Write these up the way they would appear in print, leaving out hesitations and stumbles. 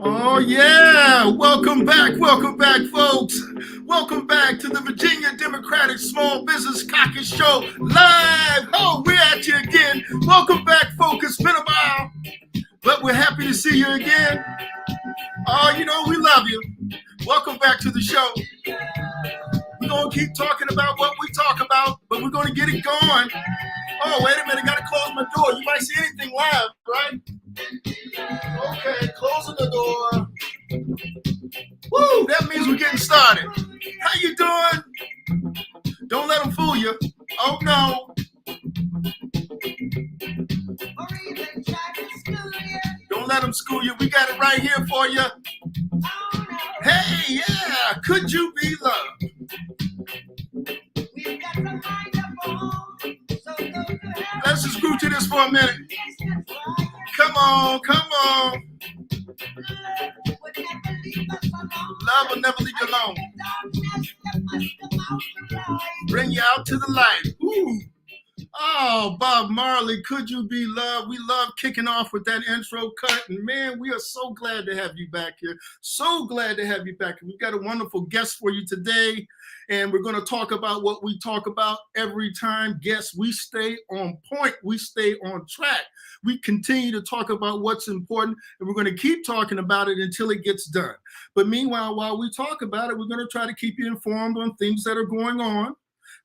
Oh, yeah. Welcome back, folks. Welcome back to the Virginia Democratic Small Business Caucus Show live. Oh, we're at you again. Welcome back, folks. It's been a while, but we're happy to see you again. Oh, you know, we love you. Welcome back to the show. We're going to keep talking about what we talk about, but we're going to get it going. Oh, wait a minute. Got to close my door. You might see anything live, right? Okay, closing the door. Woo, that means we're getting started. How you doing? Don't let them fool you. Oh, no. Don't let them school you. We got it right here for you. Hey, yeah. Could you be loved? Let's just groove to this for a minute. Come on, come on. Love will never leave you alone. Bring you out to the light. Ooh. Oh, Bob Marley, could you be loved? We love kicking off with that intro cut. And man, we are so glad to have you back here. So glad to have you back. We've got a wonderful guest for you today. And we're going to talk about what we talk about every time. Guests, we stay on point. We stay on track. We continue to talk about what's important. And we're going to keep talking about it until it gets done. But meanwhile, while we talk about it, we're going to try to keep you informed on things that are going on.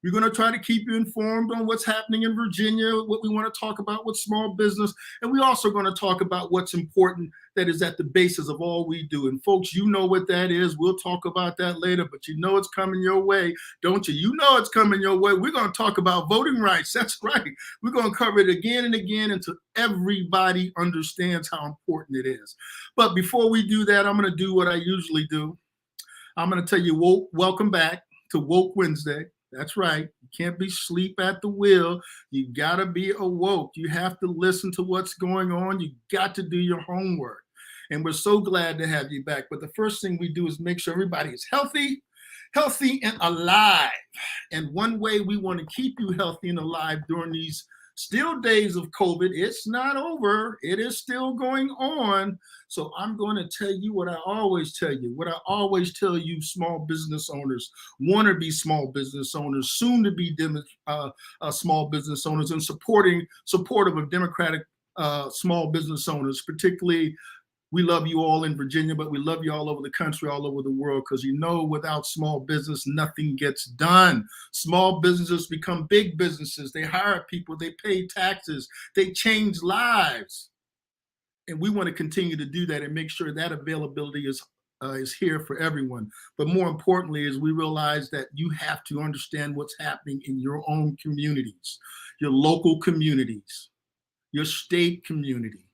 We're going to try to keep you informed on what's happening in Virginia, what we want to talk about with small business. And we're also going to talk about what's important that is at the basis of all we do. And folks, you know what that is. We'll talk about that later, but you know it's coming your way, don't you? You know it's coming your way. We're going to talk about voting rights. That's right. We're going to cover it again and again until everybody understands how important it is. But before we do that, I'm going to do what I usually do. I'm going to tell you, welcome back to Woke Wednesday. That's right. You can't be asleep at the wheel. You got to be awoke. You have to listen to what's going on. You got to do your homework. And we're so glad to have you back. But the first thing we do is make sure everybody is healthy and alive. And one way we want to keep you healthy and alive during these still days of COVID, it's not over. It is still going on. So I'm going to tell you what I always tell you, small business owners, want to be small business owners, soon to be small business owners, and supportive of democratic small business owners, particularly. We love you all in Virginia, but we love you all over the country, all over the world, because you know without small business, nothing gets done. Small businesses become big businesses. They hire people, they pay taxes, they change lives. And we want to continue to do that and make sure that availability is here for everyone. But more importantly is we realize that you have to understand what's happening in your own communities, your local communities, your state community,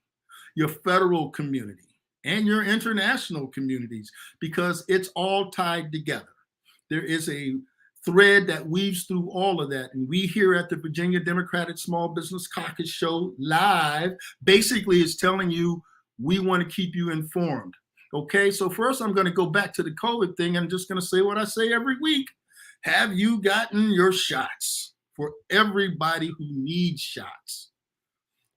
your federal community, and your international communities, because it's all tied together. There is a thread that weaves through all of that. And we here at the Virginia Democratic Small Business Caucus Show live basically is telling you we want to keep you informed. Okay, so first I'm going to go back to the COVID thing. I'm just going to say what I say every week. Have you gotten your shots? For everybody who needs shots.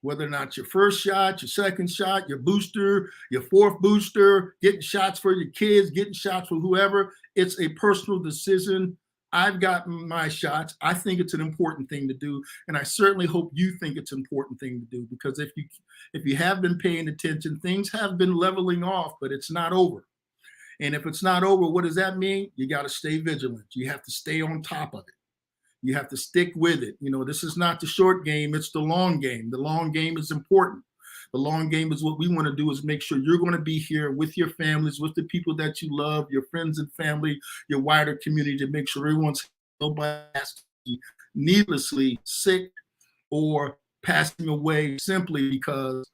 Whether or not your first shot, your second shot, your booster, your fourth booster, getting shots for your kids, getting shots for whoever, it's a personal decision. I've gotten my shots. I think it's an important thing to do. And I certainly hope you think it's an important thing to do, because if you have been paying attention, things have been leveling off, but it's not over. And if it's not over, what does that mean? You got to stay vigilant. You have to stay on top of it. You have to stick with it. You know, this is not the short game, it's the long game. The long game is important. The long game is what we want to do is make sure you're going to be here with your families, with the people that you love, your friends and family, your wider community, to make sure everyone's nobody has to be needlessly sick or passing away simply because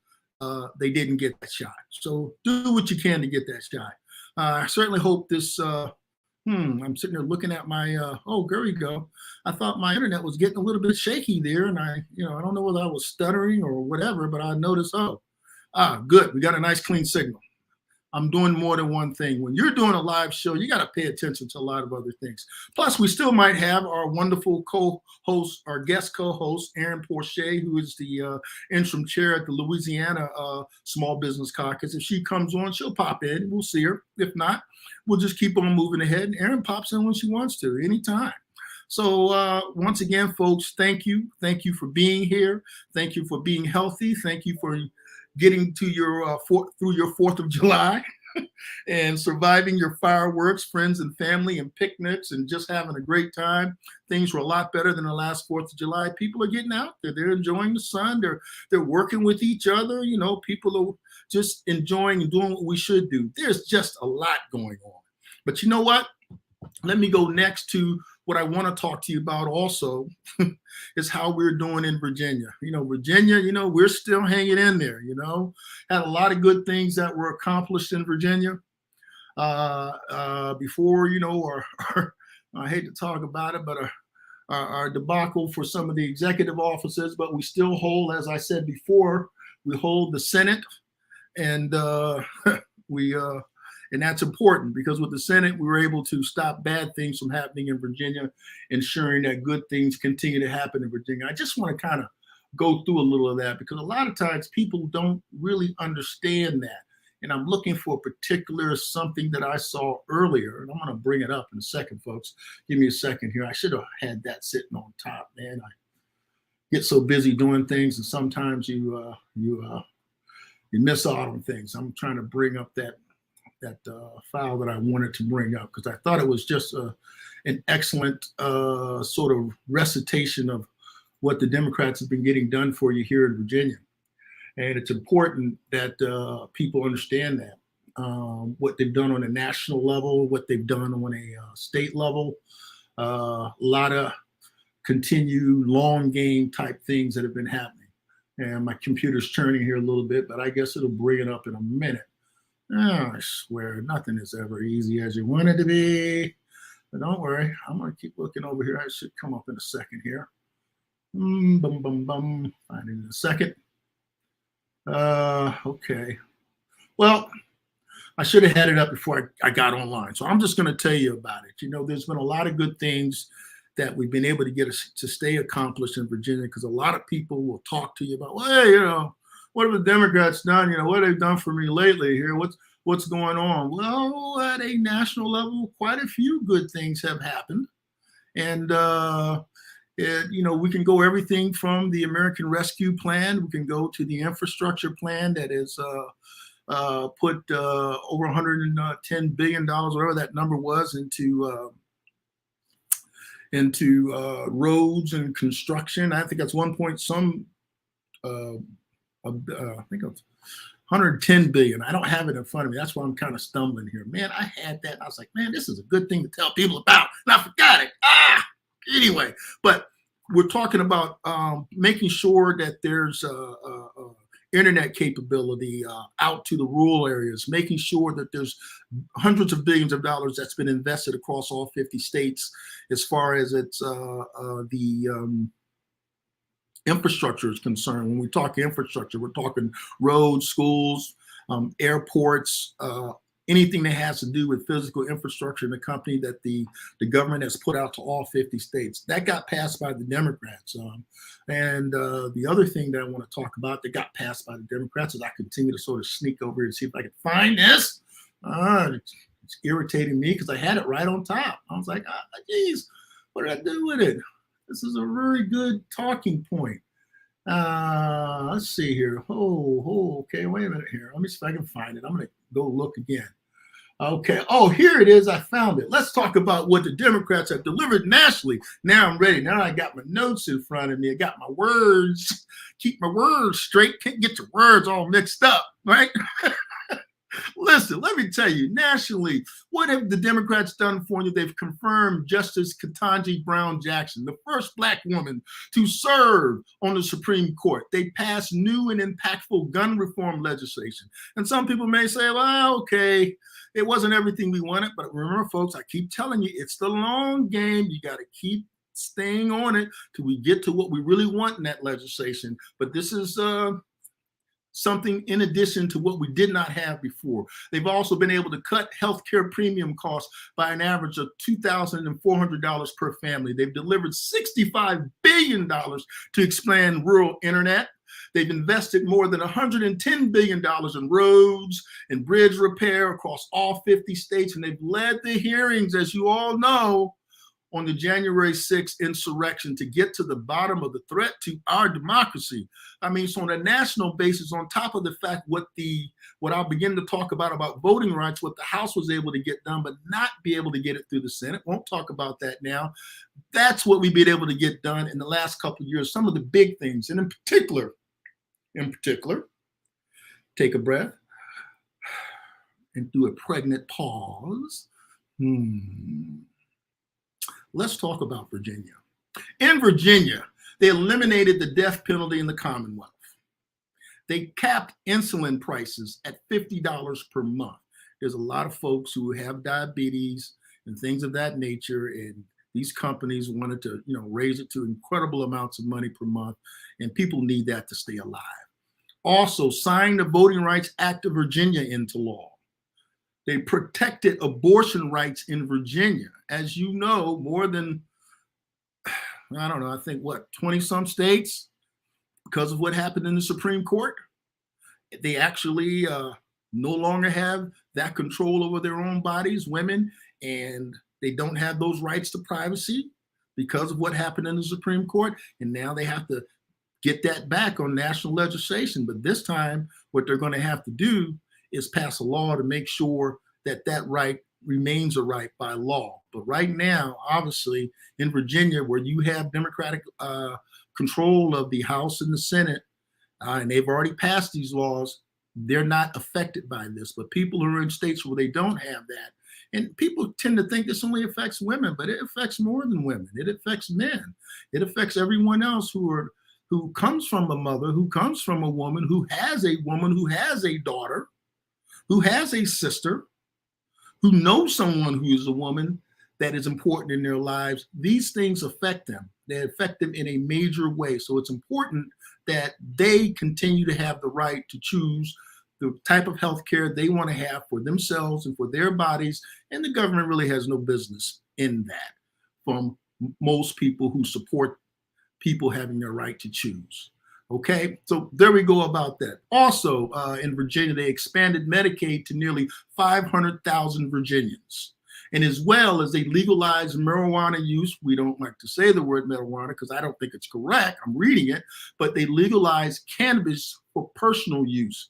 they didn't get that shot. So do what you can to get that shot. I certainly hope this I'm sitting there looking at my, there you go. I thought my internet was getting a little bit shaky there. And I don't know whether I was stuttering or whatever, but I noticed, good. We got a nice clean signal. I'm doing more than one thing. When you're doing a live show, you got to pay attention to a lot of other things. Plus, we still might have our wonderful co-host, our guest co-host, Aaron Porcher, who is the interim chair at the Louisiana Small Business Caucus. If she comes on, she'll pop in. We'll see her. If not, we'll just keep on moving ahead. And Aaron pops in when she wants to, anytime. So once again, folks, thank you. Thank you for being here. Thank you for being healthy. Thank you for getting to your through your 4th of July and surviving your fireworks, friends and family, and picnics, and just having a great time. Things were a lot better than the last 4th of July. People are getting out there. They're enjoying the sun. They're working with each other. You know, people are just enjoying and doing what we should do. There's just a lot going on. But you know what? Let me go next to what I want to talk to you about also is how we're doing in Virginia. You know, Virginia, you know, we're still hanging in there, you know, had a lot of good things that were accomplished in Virginia before, you know, I hate to talk about it, but our debacle for some of the executive offices, but we still hold, as I said before, we hold the Senate, and and that's important because with the Senate, we were able to stop bad things from happening in Virginia, ensuring that good things continue to happen in Virginia. I just want to kind of go through a little of that because a lot of times people don't really understand that. And I'm looking for a particular something that I saw earlier, and I'm going to bring it up in a second, folks. Give me a second here. I should have had that sitting on top, man. I get so busy doing things, and sometimes you miss out on things. I'm trying to bring up that file that I wanted to bring up because I thought it was just an excellent sort of recitation of what the Democrats have been getting done for you here in Virginia. And it's important that people understand that, what they've done on a national level, what they've done on a state level, a lot of continued long game type things that have been happening. And my computer's churning here a little bit, but I guess it'll bring it up in a minute. Oh, I swear, nothing is ever easy as you want it to be. But don't worry, I'm going to keep looking over here. I should come up in a second here. Find it in a second. Okay. Well, I should have had it up before I got online. So I'm just going to tell you about it. You know, there's been a lot of good things that we've been able to get us to stay accomplished in Virginia because a lot of people will talk to you about, well, hey, you know, what have the Democrats done? You know, what have they done for me lately here? What's going on? Well, at a national level, quite a few good things have happened. And, you know, we can go everything from the American Rescue Plan. We can go to the infrastructure plan that is put over $110 billion, whatever that number was, into roads and construction. I think that's one point some. I think it was 110 billion. I don't have it in front of me. That's why I'm kind of stumbling here. Man, I had that. And I was like, man, this is a good thing to tell people about. And I forgot it. Anyway, but we're talking about making sure that there's internet capability out to the rural areas, making sure that there's hundreds of billions of dollars that's been invested across all 50 states as far as it's the infrastructure is concerned. When we talk infrastructure, we're talking roads, schools, airports, anything that has to do with physical infrastructure in the company that the government has put out to all 50 states. That got passed by the Democrats. And the other thing that I want to talk about that got passed by the Democrats is I continue to sort of sneak over here and see if I can find this. It's irritating me because I had it right on top. I was like, geez, what did I do with it? This is a very good talking point. Let's see here. Okay, wait a minute here. Let me see if I can find it. I'm going to go look again. Okay. Oh, here it is. I found it. Let's talk about what the Democrats have delivered nationally. Now I'm ready. Now I got my notes in front of me. I got my words. Keep my words straight. Can't get your words all mixed up, right? Listen, let me tell you, nationally, what have the Democrats done for you? They've confirmed Justice Ketanji Brown Jackson, the first Black woman to serve on the Supreme Court. They passed new and impactful gun reform legislation. And some people may say, well, okay, it wasn't everything we wanted. But remember, folks, I keep telling you, it's the long game. You got to keep staying on it till we get to what we really want in that legislation. But this is something in addition to what we did not have before. They've also been able to cut healthcare premium costs by an average of $2,400 per family. They've delivered $65 billion to expand rural internet. They've invested more than $110 billion in roads and bridge repair across all 50 states, and they've led the hearings, as you all know, on the January 6th insurrection to get to the bottom of the threat to our democracy. I mean, so on a national basis, on top of the fact what I'll begin to talk about voting rights, what the House was able to get done, but not be able to get it through the Senate. Won't talk about that now. That's what we've been able to get done in the last couple of years. Some of the big things, and in particular, take a breath and do a pregnant pause. Let's talk about Virginia. In Virginia, they eliminated the death penalty in the Commonwealth. They capped insulin prices at $50 per month. There's a lot of folks who have diabetes and things of that nature, and these companies wanted to, raise it to incredible amounts of money per month, and people need that to stay alive. Also, signed the Voting Rights Act of Virginia into law. They protected abortion rights in Virginia. As you know, more than, I think 20 some states, because of what happened in the Supreme Court, they actually no longer have that control over their own bodies, women, and they don't have those rights to privacy because of what happened in the Supreme Court. And now they have to get that back on national legislation. But this time, what they're going to have to do is pass a law to make sure that that right remains a right by law. But right now, obviously, in Virginia, where you have Democratic control of the House and the Senate, and they've already passed these laws, they're not affected by this. But people who are in states where they don't have that, and people tend to think this only affects women, but it affects more than women. It affects men. It affects everyone else who comes from a mother, who comes from a woman, who has a daughter, who has a sister, who knows someone who is a woman that is important in their lives. These things affect them. They affect them in a major way. So it's important that they continue to have the right to choose the type of health care they want to have for themselves and for their bodies. And the government really has no business in that from most people who support people having their right to choose. Okay, so there we go about that. Also, in Virginia, they expanded Medicaid to nearly 500,000 Virginians. And as well as they legalized marijuana use, we don't like to say the word marijuana because I don't think it's correct. I'm reading it, but they legalized cannabis for personal use.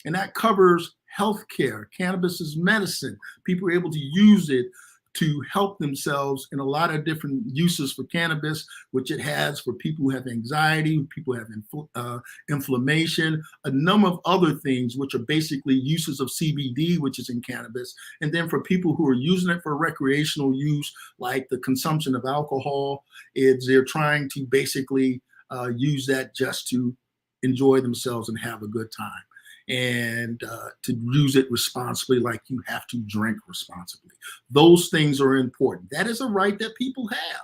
And that covers healthcare. Cannabis is medicine. People are able to use it to help themselves in a lot of different uses for cannabis, which it has for people who have anxiety, people who have inflammation, a number of other things, which are basically uses of CBD, which is in cannabis. And then for people who are using it for recreational use, like the consumption of alcohol, they're trying to basically use that just to enjoy themselves and have a good time. And to use it responsibly, like you have to drink responsibly. Those things are important. That is a right that people have.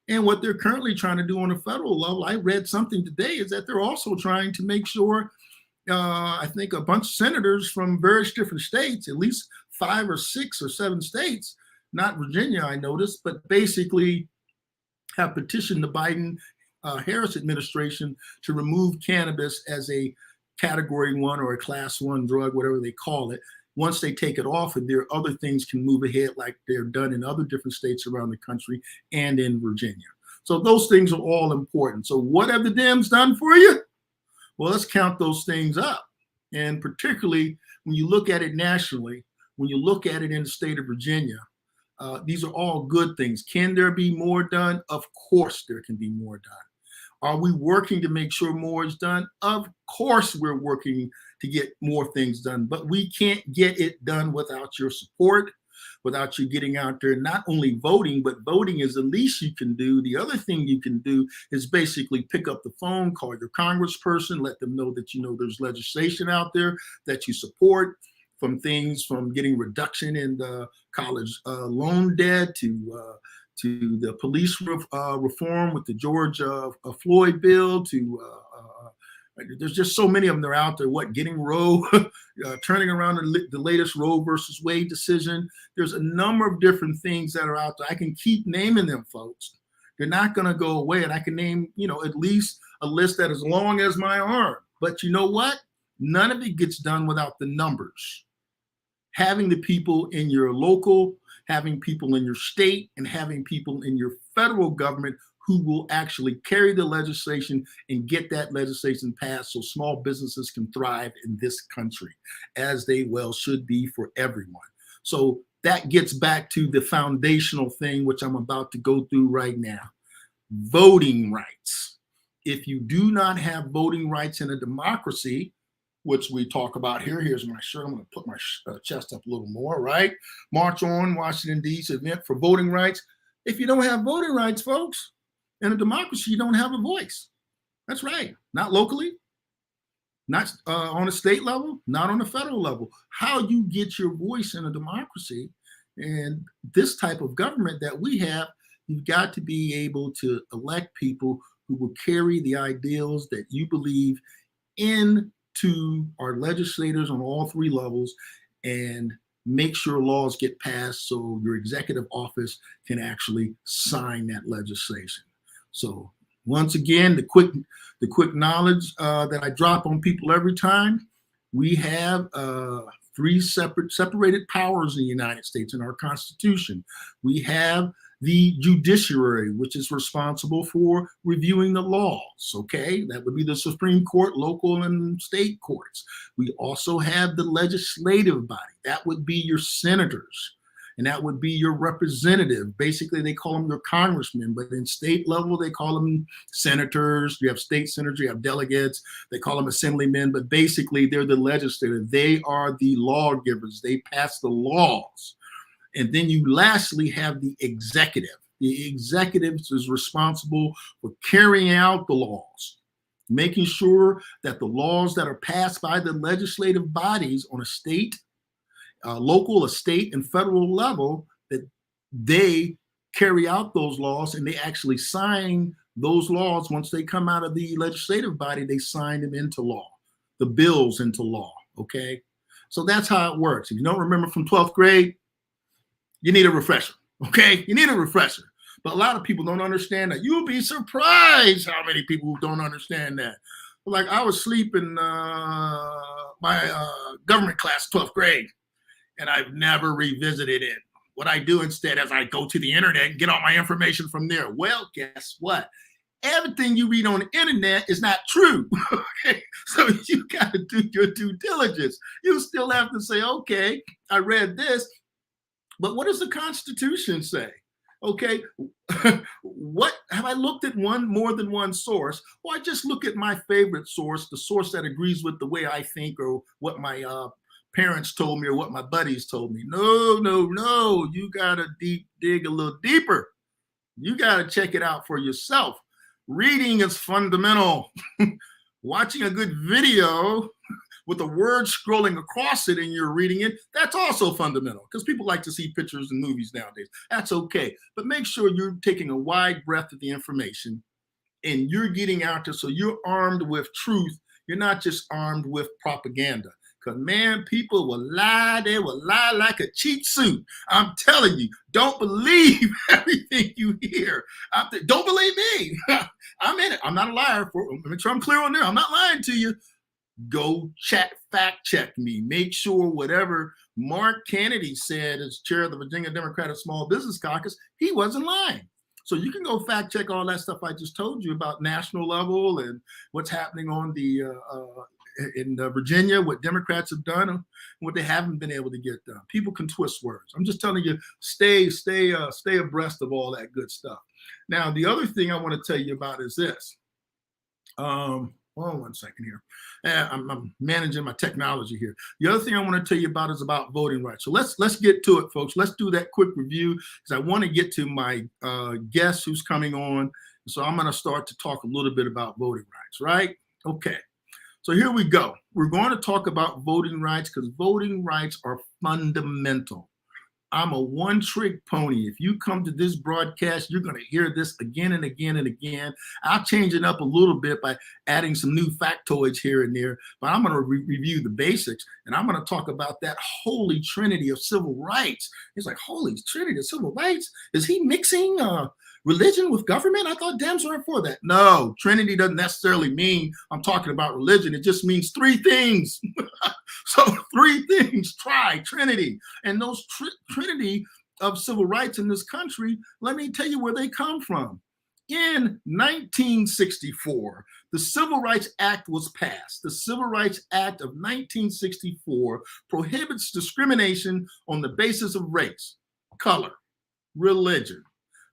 And what they're currently trying to do on a federal level, I read something today, is that they're also trying to make sure, I think a bunch of senators from various different states, at least 5 or 6 or 7 states, not Virginia, I noticed, but basically have petitioned the Biden-Harris administration to remove cannabis as a Category 1 or a Class 1 drug, whatever they call it. Once they take it off, and there are other things can move ahead like they're done in other different states around the country and in Virginia. So those things are all important. So what have the Dems done for you? Well, let's count those things up. And particularly when you look at it nationally, when you look at it in the state of Virginia, these are all good things. Can there be more done? Of course there can be more done. Are we working to make sure more is done? Of course we're working to get more things done, but we can't get it done without your support, without you getting out there, not only voting, but voting is the least you can do. The other thing you can do is basically pick up the phone, call your congressperson, let them know that there's legislation out there that you support, from things from getting reduction in the college loan debt to the police reform with the George Floyd bill, to There's just so many of them. They're out there. What, getting Roe, turning around the latest Roe versus Wade decision. There's a number of different things that are out there. I can keep naming them, folks. They're not going to go away. And I can name, at least a list that is long as my arm. But you know what? None of it gets done without the numbers. Having the people in your local, having people in your state, and having people in your federal government who will actually carry the legislation and get that legislation passed so small businesses can thrive in this country, as they well should be for everyone. So that gets back to the foundational thing, which I'm about to go through right now. Voting rights. If you do not have voting rights in a democracy, which we talk about here. Here's my shirt. I'm going to put my chest up a little more, right? March on, Washington, D.C. event for voting rights. If you don't have voting rights, folks, in a democracy, you don't have a voice. That's right. Not locally, not on a state level, not on a federal level. How you get your voice in a democracy and this type of government that we have, you've got to be able to elect people who will carry the ideals that you believe in to our legislators on all three levels and make sure laws get passed so your executive office can actually sign that legislation. So once again, the quick knowledge that I drop on people every time, we have three separated powers in the United States in our Constitution. We have the judiciary, which is responsible for reviewing the laws, okay? That would be the Supreme Court, local and state courts. We also have the legislative body. That would be your senators, and that would be your representative. Basically, they call them your congressmen, but in state level, they call them senators. You have state senators, you have delegates. They call them assemblymen, but basically, they're the legislative. They are the lawgivers. They pass the laws. And then you lastly have the executive. The executive is responsible for carrying out the laws, making sure that the laws that are passed by the legislative bodies on a state, local, a state, and federal level, that they carry out those laws and they actually sign those laws. Once they come out of the legislative body, they sign them into law, the bills into law, okay? So that's how it works. If you don't remember from 12th grade, you need a refresher, okay? You need a refresher. But a lot of people don't understand that. You'll be surprised how many people don't understand that. Like I was sleeping my government class, 12th grade, and I've never revisited it. What I do instead is I go to the internet and get all my information from there. Well, guess what? Everything you read on the internet is not true, okay? So you got to do your due diligence. You still have to say, okay, I read this, but what does the Constitution say? Okay, what have I looked at more than one source? Well, I just look at my favorite source, the source that agrees with the way I think or what my parents told me or what my buddies told me. No, you gotta dig a little deeper. You gotta check it out for yourself. Reading is fundamental. Watching a good video with a word scrolling across it and you're reading it, that's also fundamental because people like to see pictures in movies nowadays. That's okay. But make sure you're taking a wide breadth of the information and you're getting out there so you're armed with truth. You're not just armed with propaganda. Because, man, people will lie. They will lie like a cheap suit. I'm telling you, don't believe everything you hear. Don't believe me. I'm in it. I'm not a liar. Make sure I'm clear on there. I'm not lying to you. Go fact check me. Make sure whatever Mark Kennedy said as chair of the Virginia Democratic Small Business Caucus, he wasn't lying. So you can go fact check all that stuff I just told you about national level and what's happening on the in Virginia, what Democrats have done and what they haven't been able to get done. People can twist words. I'm just telling you, stay abreast of all that good stuff. Now, the other thing I want to tell you about is this. Hold on 1 second here. I'm managing my technology here. The other thing I want to tell you about is about voting rights. So let's get to it, folks. Let's do that quick review because I want to get to my guest who's coming on. So I'm going to start to talk a little bit about voting rights, right? Okay. So here we go. We're going to talk about voting rights because voting rights are fundamental. I'm a one-trick pony. If you come to this broadcast, you're going to hear this again and again and again. I'll change it up a little bit by adding some new factoids here and there, but I'm going to review the basics, and I'm going to talk about that holy trinity of civil rights. It's like, holy trinity of civil rights? Is he mixing religion with government? I thought Dems weren't for that. No, Trinity doesn't necessarily mean I'm talking about religion. It just means three things. So three things, Trinity. And those trinity of civil rights in this country, let me tell you where they come from. In 1964, the Civil Rights Act was passed. The Civil Rights Act of 1964 prohibits discrimination on the basis of race, color, religion,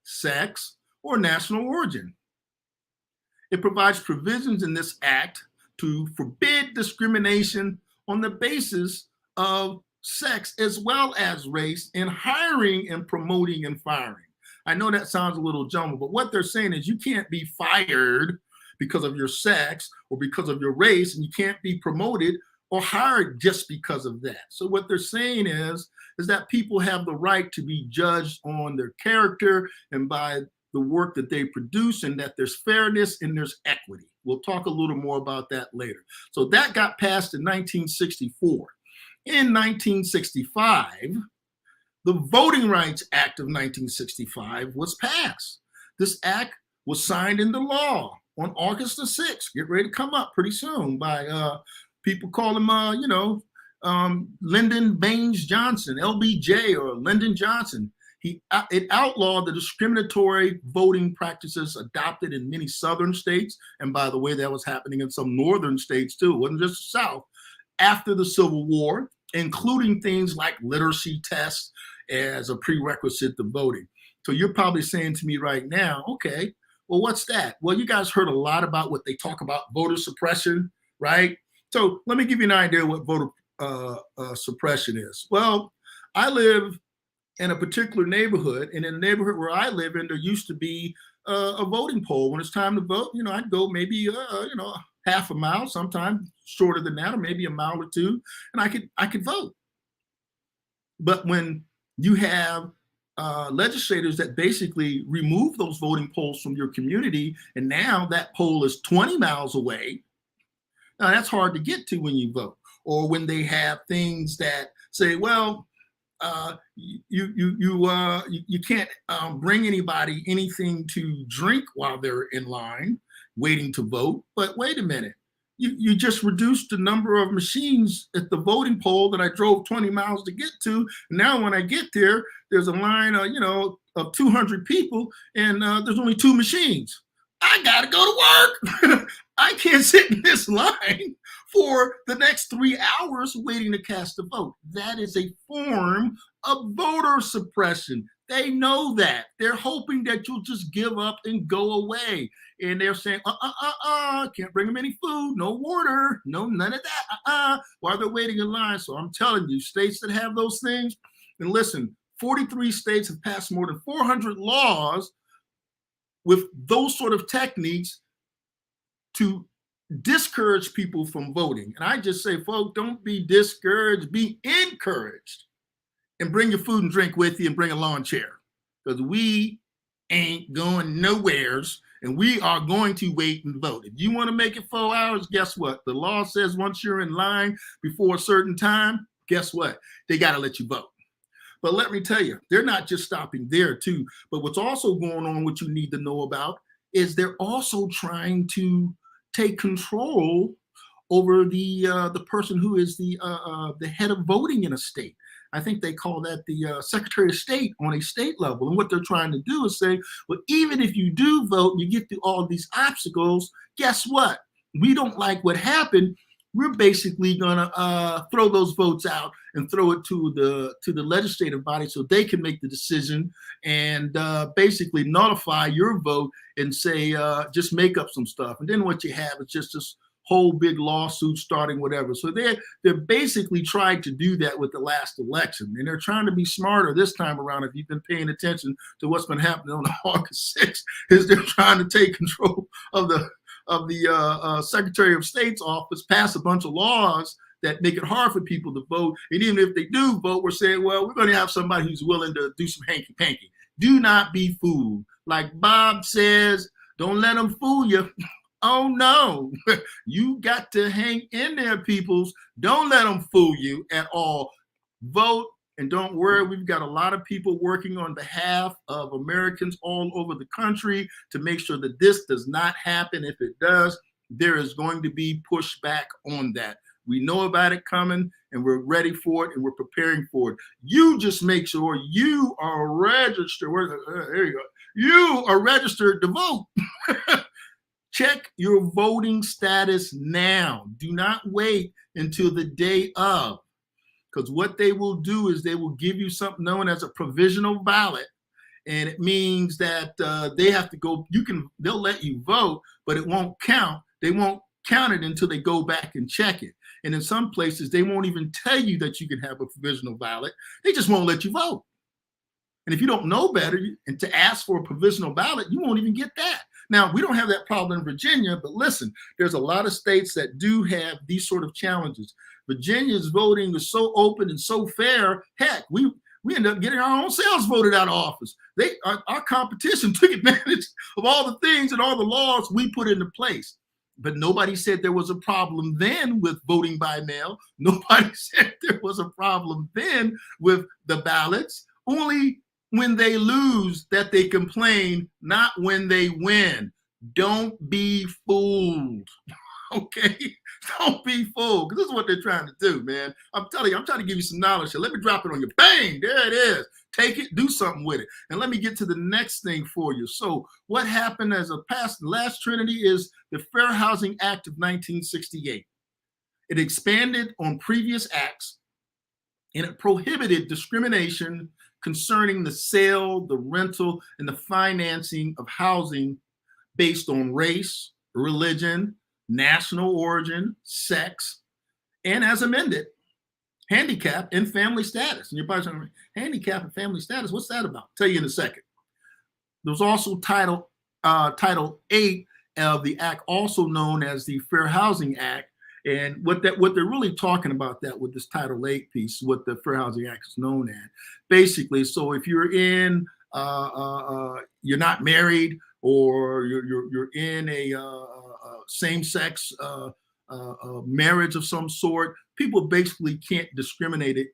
sex, or national origin. It provides provisions in this act to forbid discrimination on the basis of sex as well as race in hiring and promoting and firing. I know that sounds a little jumbled, but what they're saying is you can't be fired because of your sex or because of your race, and you can't be promoted or hired just because of that. So what they're saying is that people have the right to be judged on their character and by the work that they produce, and that there's fairness and there's equity. We'll talk a little more about that later. So that got passed in 1964. In 1965, the Voting Rights Act of 1965 was passed. This act was signed into law on August the 6th. Get ready to come up pretty soon by people call him, Lyndon Baines Johnson, LBJ, or Lyndon Johnson. It outlawed the discriminatory voting practices adopted in many southern states. And by the way, that was happening in some northern states too. It wasn't just the South. After the Civil War, including things like literacy tests as a prerequisite to voting. So you're probably saying to me right now, okay, well, what's that? Well, you guys heard a lot about what they talk about voter suppression, right? So let me give you an idea what voter suppression is. Well, I live in a particular neighborhood, and in the neighborhood where I live in, there used to be a voting poll. When it's time to vote, I'd go maybe, half a mile, sometimes shorter than that, or maybe a mile or two, and I could vote. But when you have legislators that basically remove those voting polls from your community, and now that poll is 20 miles away, now that's hard to get to when you vote. Or when they have things that say, well, you can't bring anybody anything to drink while they're in line waiting to vote. But wait a minute, you just reduced the number of machines at the voting poll that I drove 20 miles to get to. Now when I get there, there's a line of 200 people, and there's only 2 machines. I gotta go to work. I can't sit in this line for the next 3 hours waiting to cast a vote. That is a form of voter suppression. They know that. They're hoping that you'll just give up and go away. And they're saying, can't bring them any food, no water, no, none of that, while they're waiting in line. So I'm telling you, states that have those things, and listen, 43 states have passed more than 400 laws with those sort of techniques to discourage people from voting. And I just say, folks, don't be discouraged, be encouraged, and bring your food and drink with you and bring a lawn chair, because we ain't going nowheres, and we are going to wait and vote. If you want to make it 4 hours, guess what? The law says once you're in line before a certain time, guess what? They got to let you vote. But let me tell you, they're not just stopping there too. But what's also going on, what you need to know about, is they're also trying to take control over the person who is the head of voting in a state. I think they call that the Secretary of State on a state level. And what they're trying to do is say, well, even if you do vote and you get through all these obstacles, guess what? We don't like what happened. We're basically gonna throw those votes out and throw it to the legislative body so they can make the decision and basically nullify your vote and say just make up some stuff. And then what you have is just this whole big lawsuit starting whatever. So they're basically trying to do that with the last election, and they're trying to be smarter this time around. If you've been paying attention to what's been happening on August 6th, is they're trying to take control of the Secretary of State's office, pass a bunch of laws that make it hard for people to vote. And even if they do vote, we're saying, well, we're going to have somebody who's willing to do some hanky-panky. Do not be fooled. Like Bob says, don't let them fool you. Oh, no. You got to hang in there, peoples. Don't let them fool you at all. Vote. And don't worry, we've got a lot of people working on behalf of Americans all over the country to make sure that this does not happen. If it does, there is going to be pushback on that. We know about it coming, and we're ready for it, and we're preparing for it. You just make sure you are registered. There you go. You are registered to vote. Check your voting status now. Do not wait until the day of. Because what they will do is they will give you something known as a provisional ballot. And it means that they have to go, they'll let you vote, but it won't count. They won't count it until they go back and check it. And in some places, they won't even tell you that you can have a provisional ballot. They just won't let you vote. And if you don't know better and to ask for a provisional ballot, you won't even get that. Now, we don't have that problem in Virginia, but listen, there's a lot of states that do have these sort of challenges. Virginia's voting is so open and so fair. Heck, we end up getting our own selves voted out of office. Our competition took advantage of all the things and all the laws we put into place. But nobody said there was a problem then with voting by mail. Nobody said there was a problem then with the ballots. Only when they lose that they complain, not when they win. Don't be fooled. Okay? Don't be fooled, because this is what they're trying to do, man. I'm telling you, I'm trying to give you some knowledge here. Let me drop it on you. Bang, there it is. Take it, do something with it. And let me get to the next thing for you. So what happened as a last trinity is the Fair Housing Act of 1968. It expanded on previous acts, and it prohibited discrimination concerning the sale, the rental, and the financing of housing based on race, religion, national origin, sex, and as amended, handicap and family status. And you're probably saying, handicap and family status, what's that about? I'll tell you in a second. There's also Title 8 of the act, also known as the Fair Housing Act. And what they're really talking about that with this Title 8 piece, what the Fair Housing Act is known as. Basically, so if you're in, you're not married, or you're in a same-sex marriage of some sort, people basically can't discriminate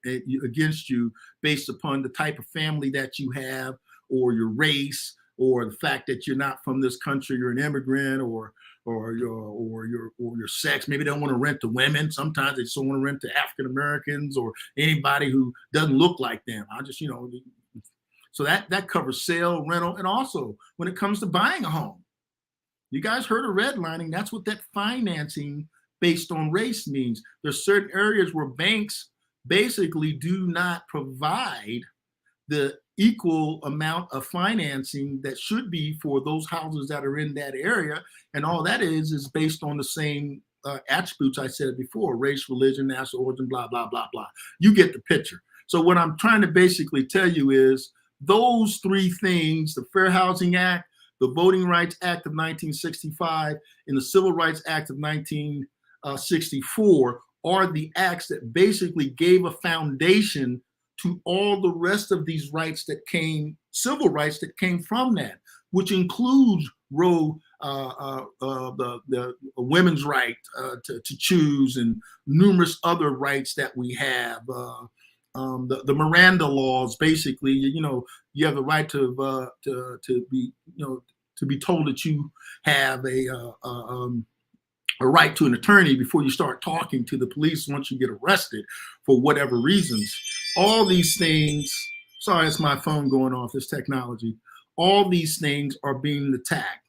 against you based upon the type of family that you have, or your race, or the fact that you're not from this country, you're an immigrant, or your sex. Maybe they don't want to rent to women. Sometimes they just don't want to rent to African Americans or anybody who doesn't look like them. So that covers sale, rental, and also when it comes to buying a home. You guys heard of redlining. That's what that financing based on race means. There's certain areas where banks basically do not provide the equal amount of financing that should be for those houses that are in that area. And all that is based on the same attributes I said before: race, religion, national origin, blah, blah, blah, blah. You get the picture. So what I'm trying to basically tell you is those three things: the Fair Housing Act, the Voting Rights Act of 1965, and the Civil Rights Act of 1964 are the acts that basically gave a foundation to all the rest of these rights that came, civil rights that came from that, which includes the women's right to choose, and numerous other rights that we have. The Miranda laws, basically, you have the right to be told that you have a right to an attorney before you start talking to the police once you get arrested for whatever reasons. All these things, sorry, it's my phone going off, this technology. All these things are being attacked.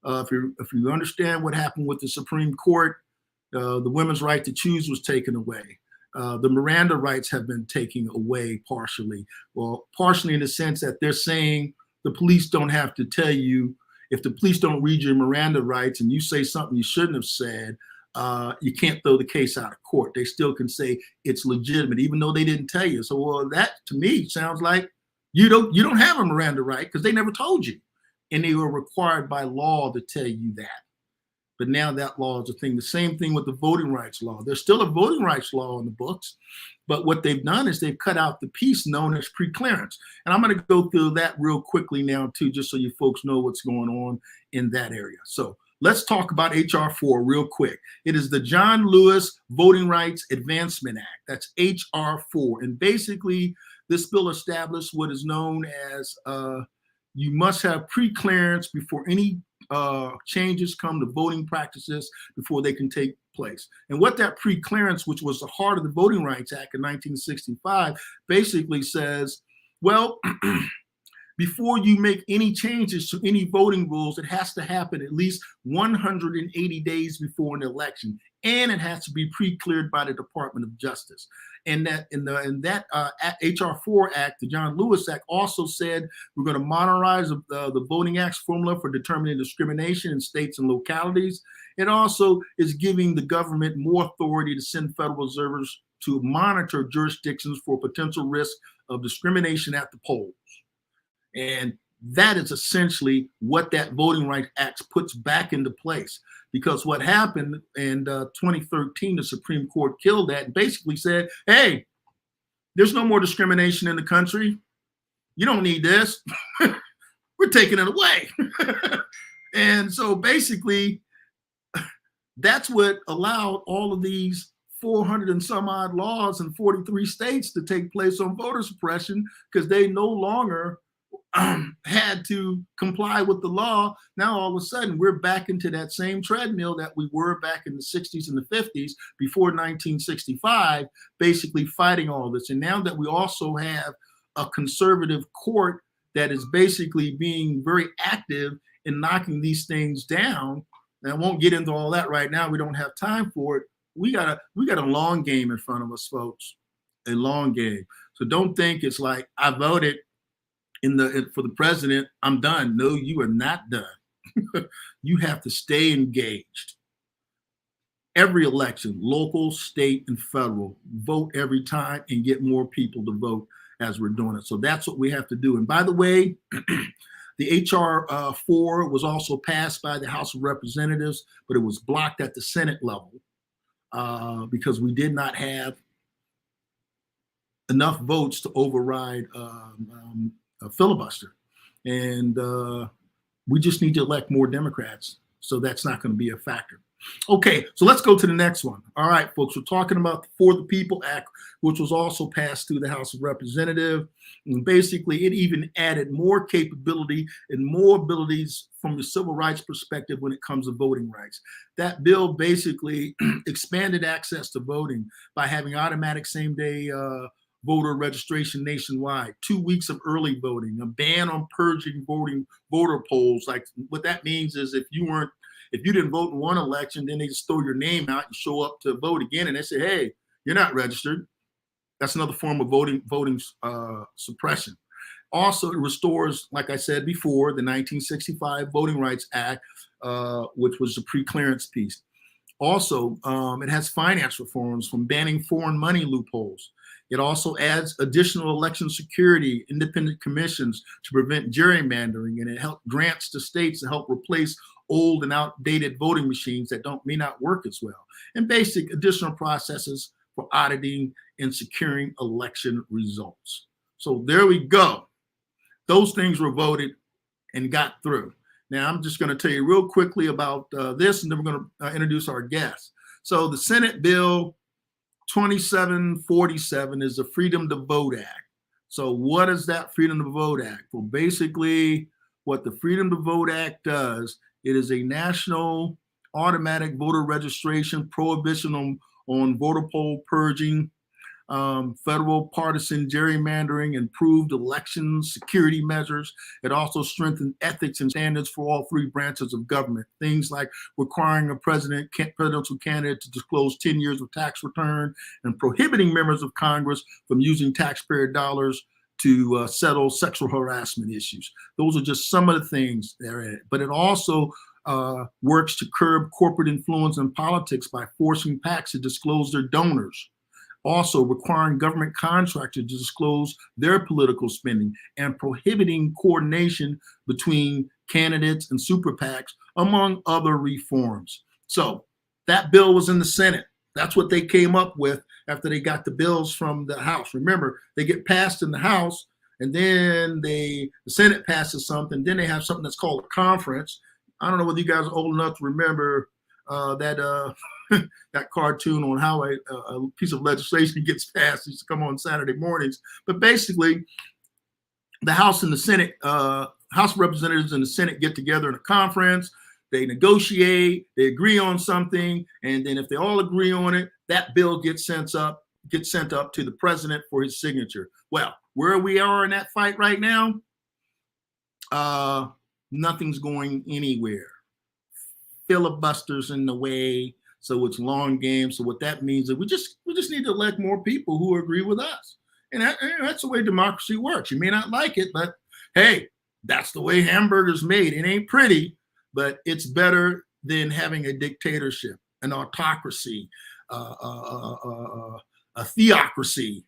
If you understand what happened with the Supreme Court, the women's right to choose was taken away. The Miranda rights have been taken away partially. Well, partially in the sense that they're saying the police don't have to tell you. If the police don't read your Miranda rights and you say something you shouldn't have said, you can't throw the case out of court. They still can say it's legitimate, even though they didn't tell you. So, well, that to me sounds like you don't have a Miranda right because they never told you, and they were required by law to tell you that. but now that law is a thing. The same thing with the voting rights law. There's still a voting rights law in the books, but what they've done is they've cut out the piece known as preclearance. And I'm going to go through that real quickly now too, just so you folks know what's going on in that area. So let's talk about H.R. 4 real quick. It is the John Lewis Voting Rights Advancement Act. That's H.R. 4. And basically, this bill established what is known as you must have pre-clearance before any changes come to voting practices before they can take place. And what that pre-clearance, which was the heart of the Voting Rights Act in 1965, basically says, well, before you make any changes to any voting rules, it has to happen at least 180 days before an election, and it has to be pre-cleared by the Department of Justice. And that in that H.R. 4 Act, the John Lewis Act, also said we're going to modernize the Voting Act's formula for determining discrimination in states and localities. It also is giving the government more authority to send federal observers to monitor jurisdictions for potential risk of discrimination at the polls. And that is essentially what that Voting Rights Act puts back into place. Because what happened in 2013, the Supreme Court killed that and basically said, hey, there's no more discrimination in the country. You don't need this. We're taking it away. And so basically, that's what allowed all of these 400 and some odd laws in 43 states to take place on voter suppression, because they no longer had to comply with the law. Now, all of a sudden, we're back into that same treadmill that we were back in the 60s and the 50s before 1965, basically fighting all this. And now that we also have a conservative court that is basically being very active in knocking these things down, and I won't get into all that right now. We don't have time for it. We got a long game in front of us, folks, a long game. So don't think it's like I voted for the president, I'm done. No, you are not done. You have to stay engaged. Every election, local, state, and federal, vote every time and get more people to vote as we're doing it. So that's what we have to do. And by the way, the H.R. 4 was also passed by the House of Representatives, but it was blocked at the Senate level because we did not have enough votes to override a filibuster. And we just need to elect more Democrats. So that's not going to be a factor. Okay, so let's go to the next one. All right, folks, we're talking about the For the People Act, which was also passed through the House of Representatives. And basically, it even added more capability and more abilities from the civil rights perspective when it comes to voting rights. That bill basically expanded access to voting by having automatic same-day voter registration nationwide, 2 weeks of early voting, a ban on purging voter polls. Like what that means is if you didn't vote in one election, then they just throw your name out and show up to vote again, and they say, hey, you're not registered. That's another form of voting suppression. Also, it restores, like I said before, the 1965 Voting Rights Act, which was the pre-clearance piece. Also, it has finance reforms from banning foreign money loopholes. It also adds additional election security, independent commissions to prevent gerrymandering, and it grants to states to help replace old and outdated voting machines that may not work as well, and basic additional processes for auditing and securing election results. So there we go. Those things were voted and got through. Now, I'm just going to tell you real quickly about this, and then we're going to introduce our guests. So the Senate Bill 2747 is the Freedom to Vote Act. So what is that Freedom to Vote Act? Well, basically, what the Freedom to Vote Act does, it is a national automatic voter registration, prohibition on voter poll purging, federal partisan gerrymandering, improved election security measures. It also strengthened ethics and standards for all three branches of government. Things like requiring a presidential candidate to disclose 10 years of tax return and prohibiting members of Congress from using taxpayer dollars to settle sexual harassment issues. Those are just some of the things that are in it. But it also works to curb corporate influence in politics by forcing PACs to disclose their donors. Also requiring government contractors to disclose their political spending and prohibiting coordination between candidates and super PACs, among other reforms. So that bill was in the Senate. That's what they came up with after they got the bills from the House. Remember, they get passed in the House, and then the Senate passes something. Then they have something that's called a conference. I don't know whether you guys are old enough to remember that that cartoon on how a piece of legislation gets passed. It used to come on Saturday mornings. But basically, the House and the Senate, House Representatives and the Senate get together in a conference. They negotiate, they agree on something, and then if they all agree on it, that bill gets sent up to the president for his signature. Well, where we are in that fight right now, nothing's going anywhere. Filibusters in the way, so it's long game. So what that means is we just need to elect more people who agree with us, and that's the way democracy works. You may not like it, but hey, that's the way hamburgers made. It ain't pretty, but it's better than having a dictatorship, an autocracy, a theocracy.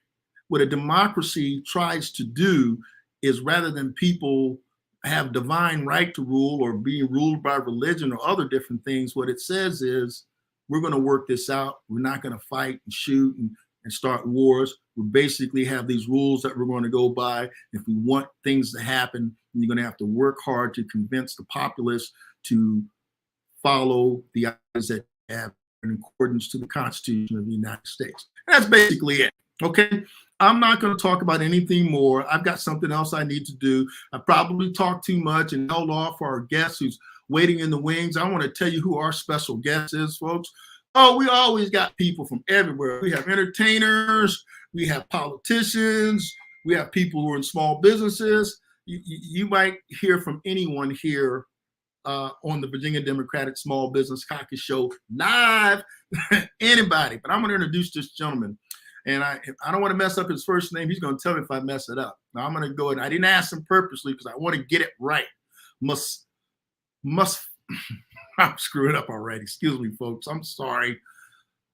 What a democracy tries to do is, rather than people have divine right to rule or be ruled by religion or other different things, what it says is, we're going to work this out. We're not going to fight and shoot and start wars. We basically have these rules that we're going to go by. If we want things to happen, you're going to have to work hard to convince the populace to follow the ideas that you have in accordance to the Constitution of the United States. And that's basically it. Okay. I'm not going to talk about anything more. I've got something else I need to do. I probably talked too much and held off for our guest who's waiting in the wings. I want to tell you who our special guest is, folks. Oh, we always got people from everywhere. We have entertainers, we have politicians, we have people who are in small businesses. You might hear from anyone here on the Virginia Democratic Small Business Caucus Show live, anybody. But I'm going to introduce this gentleman. And I don't want to mess up his first name. He's going to tell me if I mess it up. Now I'm going to go and I didn't ask him purposely because I want to get it right. I'm screwing up already. Excuse me, folks. I'm sorry.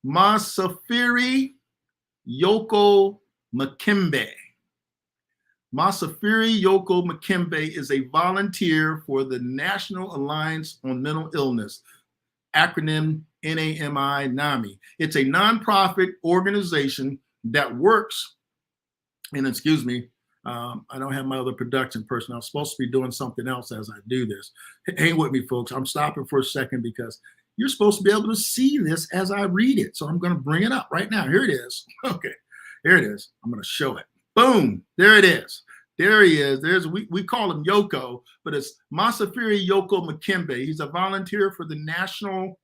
Msafiri Yoko Makembe. Msafiri Yoko Makembe is a volunteer for the National Alliance on Mental Illness, acronym NAMI. It's a nonprofit organization that works, and excuse me, I don't have my other production person. I'm supposed to be doing something else as I do this. Hang with me, folks. I'm stopping for a second because you're supposed to be able to see this as I read it. So I'm going to bring it up right now. Here it is. Okay, here it is. I'm going to show it. Boom, there it is. There he is. We call him Yoko, but it's Msafiri Yoko Makembe. He's a volunteer for the National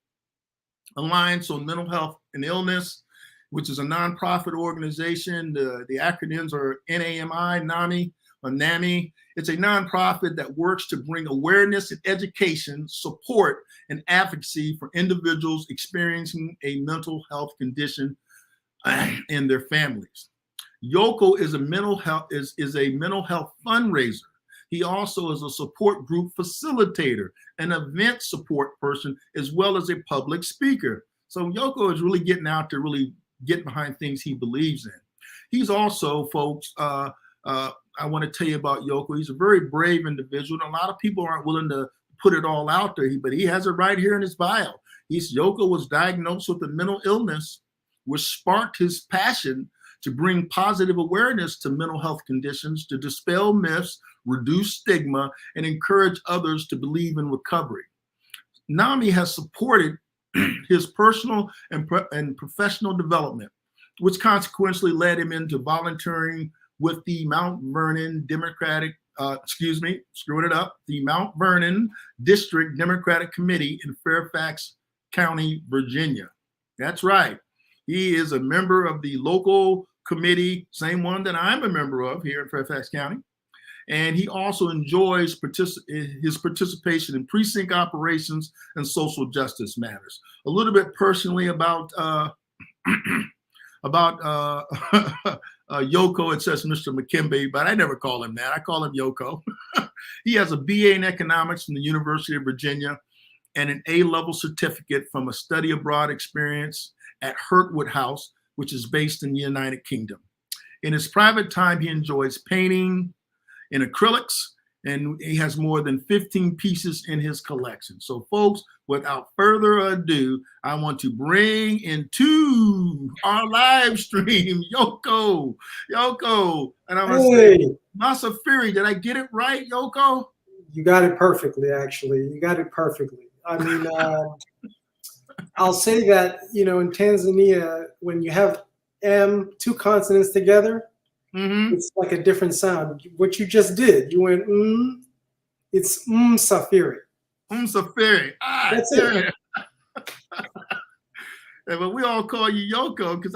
Alliance on Mental Health and Illness, which is a nonprofit organization. The acronyms are NAMI, NAMI, or NAMI. It's a nonprofit that works to bring awareness and education, support, and advocacy for individuals experiencing a mental health condition and their families. Yoko is a mental health fundraiser. He also is a support group facilitator, an event support person, as well as a public speaker. So Yoko is really getting out to really get behind things he believes in. He's also, folks, I want to tell you about Yoko. He's a very brave individual, and a lot of people aren't willing to put it all out there, but he has it right here in his bio. Yoko was diagnosed with a mental illness, which sparked his passion to bring positive awareness to mental health conditions, to dispel myths, reduce stigma, and encourage others to believe in recovery. NAMI has supported his personal and professional development, which consequentially led him into volunteering with the Mount Vernon the Mount Vernon District Democratic Committee in Fairfax County, Virginia. That's right. He is a member of the local committee, same one that I'm a member of here in Fairfax County. And he also enjoys his participation in precinct operations and social justice matters. A little bit personally about Yoko, it says Mr. Makembe, but I never call him that. I call him Yoko. He has a BA in economics from the University of Virginia and an A-level certificate from a study abroad experience at Hertwood House, which is based in the United Kingdom. In his private time, he enjoys painting in acrylics and he has more than 15 pieces in his collection. So folks, without further ado, I want to bring into our live stream Yoko. And I'm going to say, Msafiri, did I get it right, Yoko? You got it perfectly, actually. You got it perfectly. I mean, I'll say that, in Tanzania, when you have two consonants together, it's like a different sound. What you just did, you went, it's Msafiri. Msafiri. That's it. Yeah, but we all call you Yoko because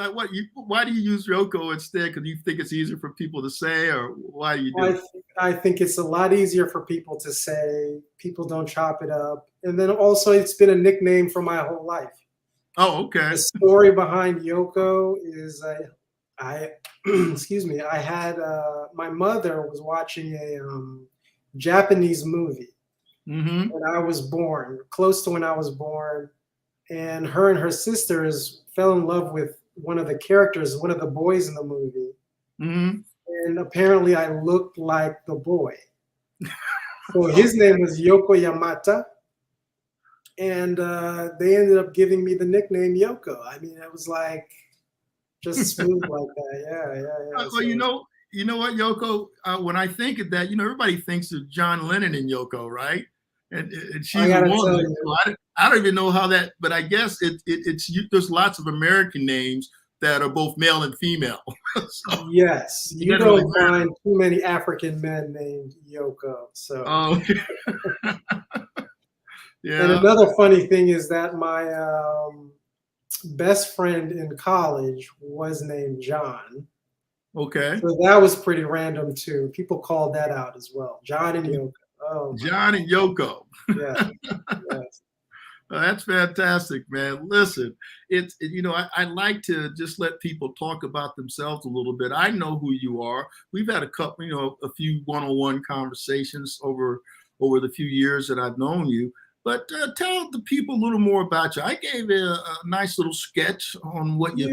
why do you use Yoko instead? Because you think it's easier for people to say, or why do you do it? I think it's a lot easier for people to say. People don't chop it up. And then also it's been a nickname for my whole life. Oh, okay. The story behind Yoko is excuse me, I had my mother was watching a Japanese movie when I was born, close to when I was born, and her sisters fell in love with one of the characters, one of the boys in the movie, and apparently I looked like the boy. So his name was Yoko Yamata, and they ended up giving me the nickname Yoko. I mean, it was like just smooth like that. Yeah. Well, so, you know what, Yoko? When I think of that, everybody thinks of John Lennon and Yoko, right? And she's a woman. So I don't even know how that, but I guess there's lots of American names that are both male and female. So, yes, you don't find too many African men named Yoko. So. Okay. Yeah. And another funny thing is that my best friend in college was named John. Okay. So that was pretty random too. People called that out as well. John and Yoko. Oh, John and Yoko. Yes. That's fantastic, man. Listen, I like to just let people talk about themselves a little bit. I know who you are. We've had a couple, a few one-on-one conversations over the few years that I've known you. But tell the people a little more about you. I gave a nice little sketch on what you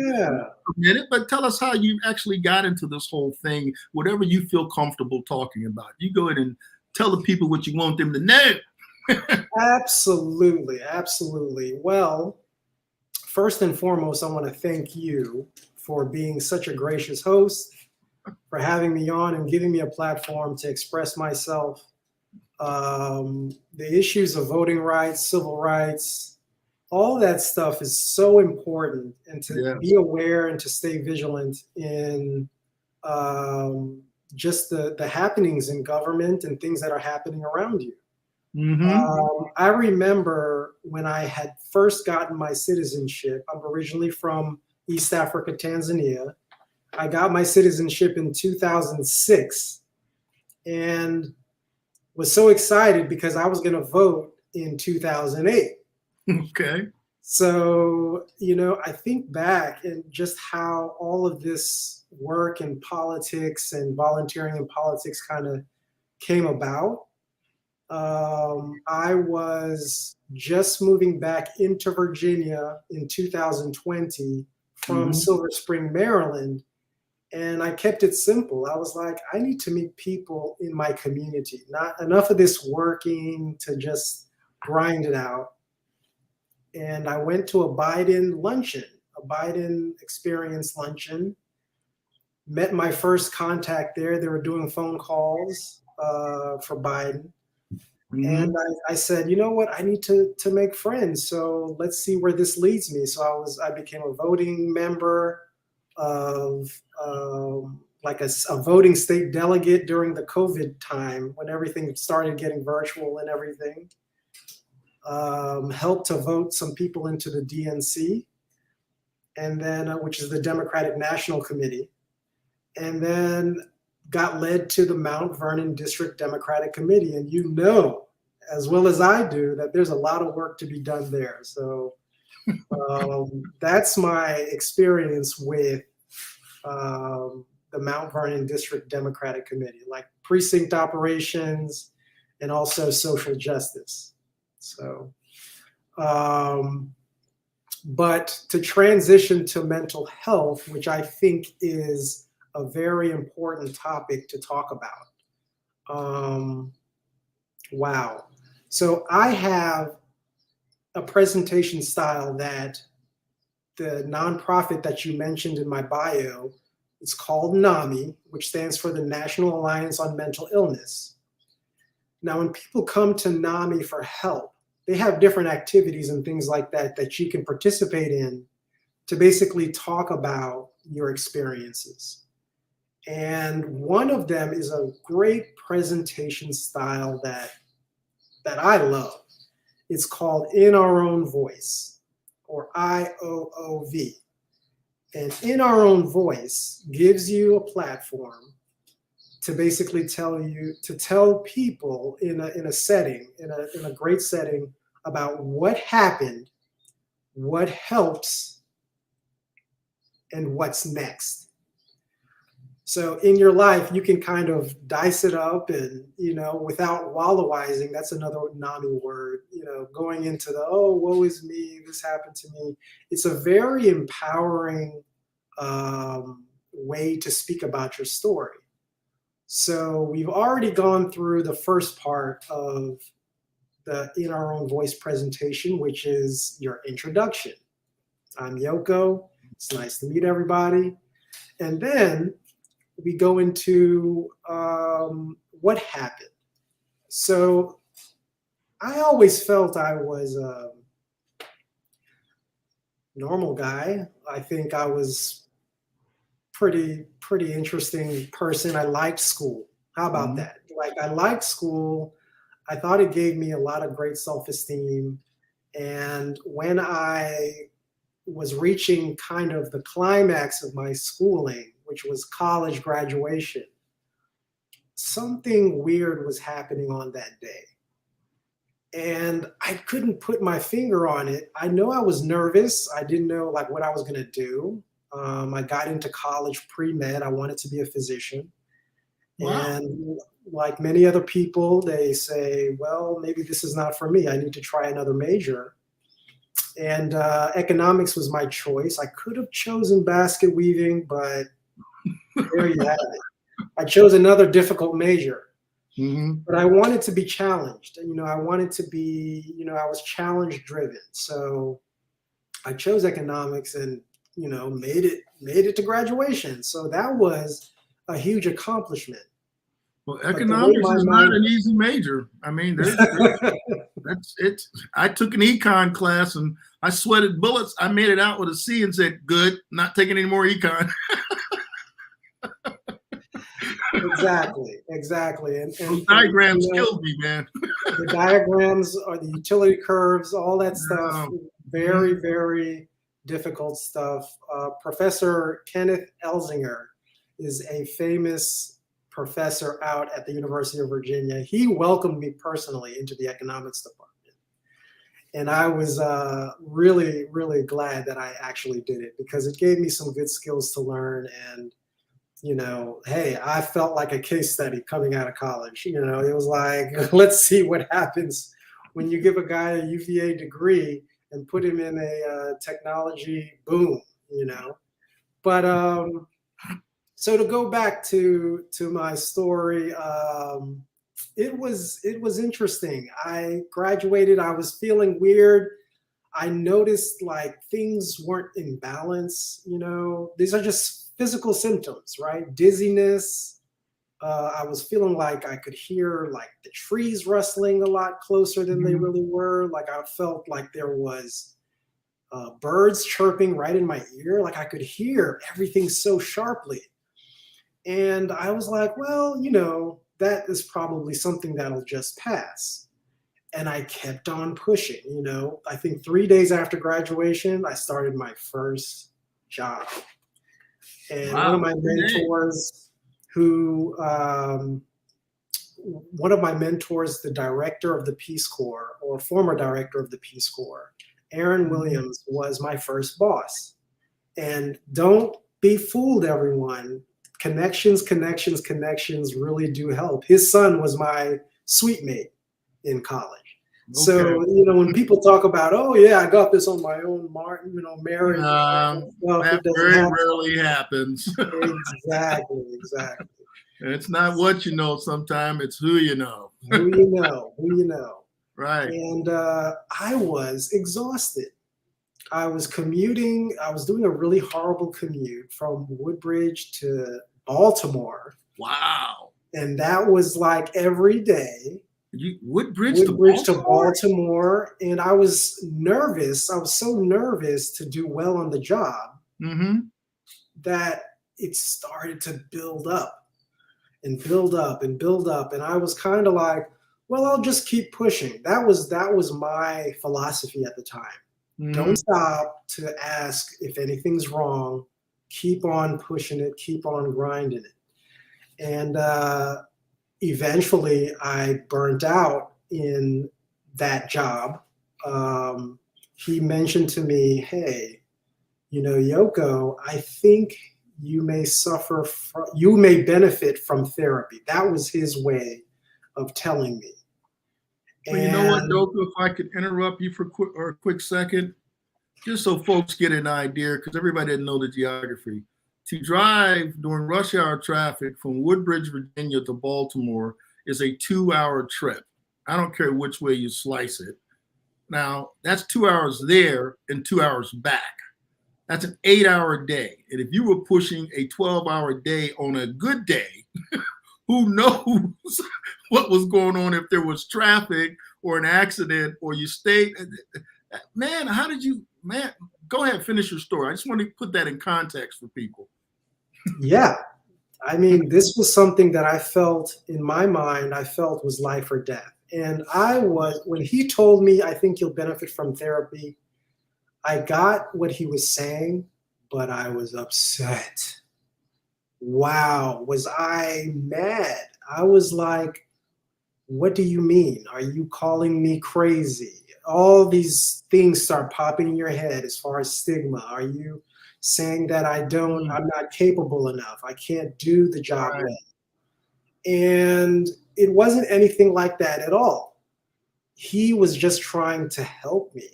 permitted, but tell us how you actually got into this whole thing, whatever you feel comfortable talking about. You go ahead and tell the people what you want them to know. Absolutely. Well, first and foremost, I want to thank you for being such a gracious host, for having me on and giving me a platform to express myself. The issues of voting rights, civil rights, all that stuff is so important, and to be aware and to stay vigilant in just the happenings in government and things that are happening around you. I remember when I had first gotten my citizenship. I'm originally from East Africa, Tanzania. I got my citizenship in 2006 and was so excited because I was going to vote in 2008. Okay. So, I think back and just how all of this work in politics and volunteering in politics kind of came about. I was just moving back into Virginia in 2020 from Silver Spring, Maryland. And I kept it simple. I was like, I need to meet people in my community. Not enough of this working to just grind it out. And I went to a Biden luncheon, a Biden experience luncheon. Met my first contact there. They were doing phone calls for Biden. And I said, you know what? I need to make friends. So let's see where this leads me. So I became a voting member of like a voting state delegate during the COVID time when everything started getting virtual and everything. Helped to vote some people into the DNC, and then which is the Democratic National Committee, and then got led to the Mount Vernon District Democratic Committee. And as well as I do, that there's a lot of work to be done there. So that's my experience with the Mount Vernon District Democratic Committee, like precinct operations and also social justice. So, but to transition to mental health, which I think is a very important topic to talk about. Wow. So I have a presentation style that the nonprofit that you mentioned in my bio, it's called NAMI, which stands for the National Alliance on Mental Illness. Now, when people come to NAMI for help, they have different activities and things like that that you can participate in to basically talk about your experiences. And one of them is a great presentation style that I love. It's called In Our Own Voice, or IOOV. And In Our Own Voice gives you a platform to basically tell people in a setting, in a great setting, about what happened, what helps, and what's next. So in your life, you can kind of dice it up and, without wallowizing, that's another NAMI word, going into the, oh, woe is me, this happened to me. It's a very empowering way to speak about your story. So we've already gone through the first part of the In Our Own Voice presentation, which is your introduction. I'm Yoko. It's nice to meet everybody. And then we go into what happened. So I always felt I was a normal guy. I think I was pretty interesting person. I liked school. How about that? Like, I liked school. I thought it gave me a lot of great self-esteem. And when I was reaching kind of the climax of my schooling, which was college graduation, something weird was happening on that day. And I couldn't put my finger on it. I know I was nervous. I didn't know like what I was going to do. I got into college pre-med. I wanted to be a physician. Wow. And like many other people, they say, well, maybe this is not for me. I need to try another major. And economics was my choice. I could have chosen basket weaving, but there you have it. I chose another difficult major. But I wanted to be challenged. I wanted to be, I was challenge driven. So I chose economics and, made it to graduation. So that was a huge accomplishment. Well, economics is not an easy major. I mean, that's it. I took an econ class and I sweated bullets. I made it out with a C and said, good, not taking any more econ. Exactly. And those diagrams killed me, man. The diagrams or the utility curves, all that stuff, very, very difficult stuff. Professor Kenneth Elzinger is a famous professor out at the University of Virginia. He welcomed me personally into the economics department. And I was really, really glad that I actually did it because it gave me some good skills to learn. And hey, I felt like a case study coming out of college. It was like, let's see what happens when you give a guy a UVA degree and put him in a technology boom, But so to go back to my story, it was interesting. I graduated. I was feeling weird. I noticed like things weren't in balance. These are just physical symptoms, right? Dizziness. I was feeling like I could hear like the trees rustling a lot closer than they really were. Like I felt like there was birds chirping right in my ear. Like I could hear everything so sharply. And I was like, well, that is probably something that'll just pass. And I kept on pushing, I think 3 days after graduation, I started my first job. And one of my mentors the director of the Peace Corps, or former director of the Peace Corps, Aaron Williams, was my first boss. And don't be fooled, everyone. Connections really do help. His son was my suite mate in college. Okay. So, when people talk about, oh yeah, I got this on my own, marriage. That very rarely happens. Exactly. It's not what you know sometimes, it's who you know. Who you know, who you know. Right. And I was exhausted. I was commuting. I was doing a really horrible commute from Woodbridge to Baltimore. Wow. And that was like every day. Woodbridge To Baltimore. And I was nervous. I was so nervous to do well on the job that it started to build up and build up and build up. And I was kind of like, well, I'll just keep pushing. That was my philosophy at the time. Don't stop to ask if anything's wrong. Keep on pushing it. Keep on grinding it. And eventually I burnt out in that job. He mentioned to me, hey, Yoko, I think you may benefit from therapy. That was his way of telling me. Well, you know what, Yoko, if I could interrupt you for a quick second, just so folks get an idea, because everybody didn't know the geography. To drive during rush hour traffic from Woodbridge, Virginia to Baltimore is a 2-hour trip. I don't care which way you slice it. Now, that's 2 hours there and 2 hours back. That's an 8-hour day. And if you were pushing a 12-hour day on a good day, who knows what was going on if there was traffic or an accident or you stayed. Man, how did you, man, go ahead, finish your story. I just want to put that in context for people. Yeah. I mean, this was something that I felt in my mind, I felt was life or death. And when he told me, I think you'll benefit from therapy, I got what he was saying, but I was upset. Wow, was I mad? I was like, what do you mean? Are you calling me crazy? All these things start popping in your head as far as stigma. Are you saying that I'm not capable enough? I can't do the job well. And it wasn't anything like that at all. He was just trying to help me.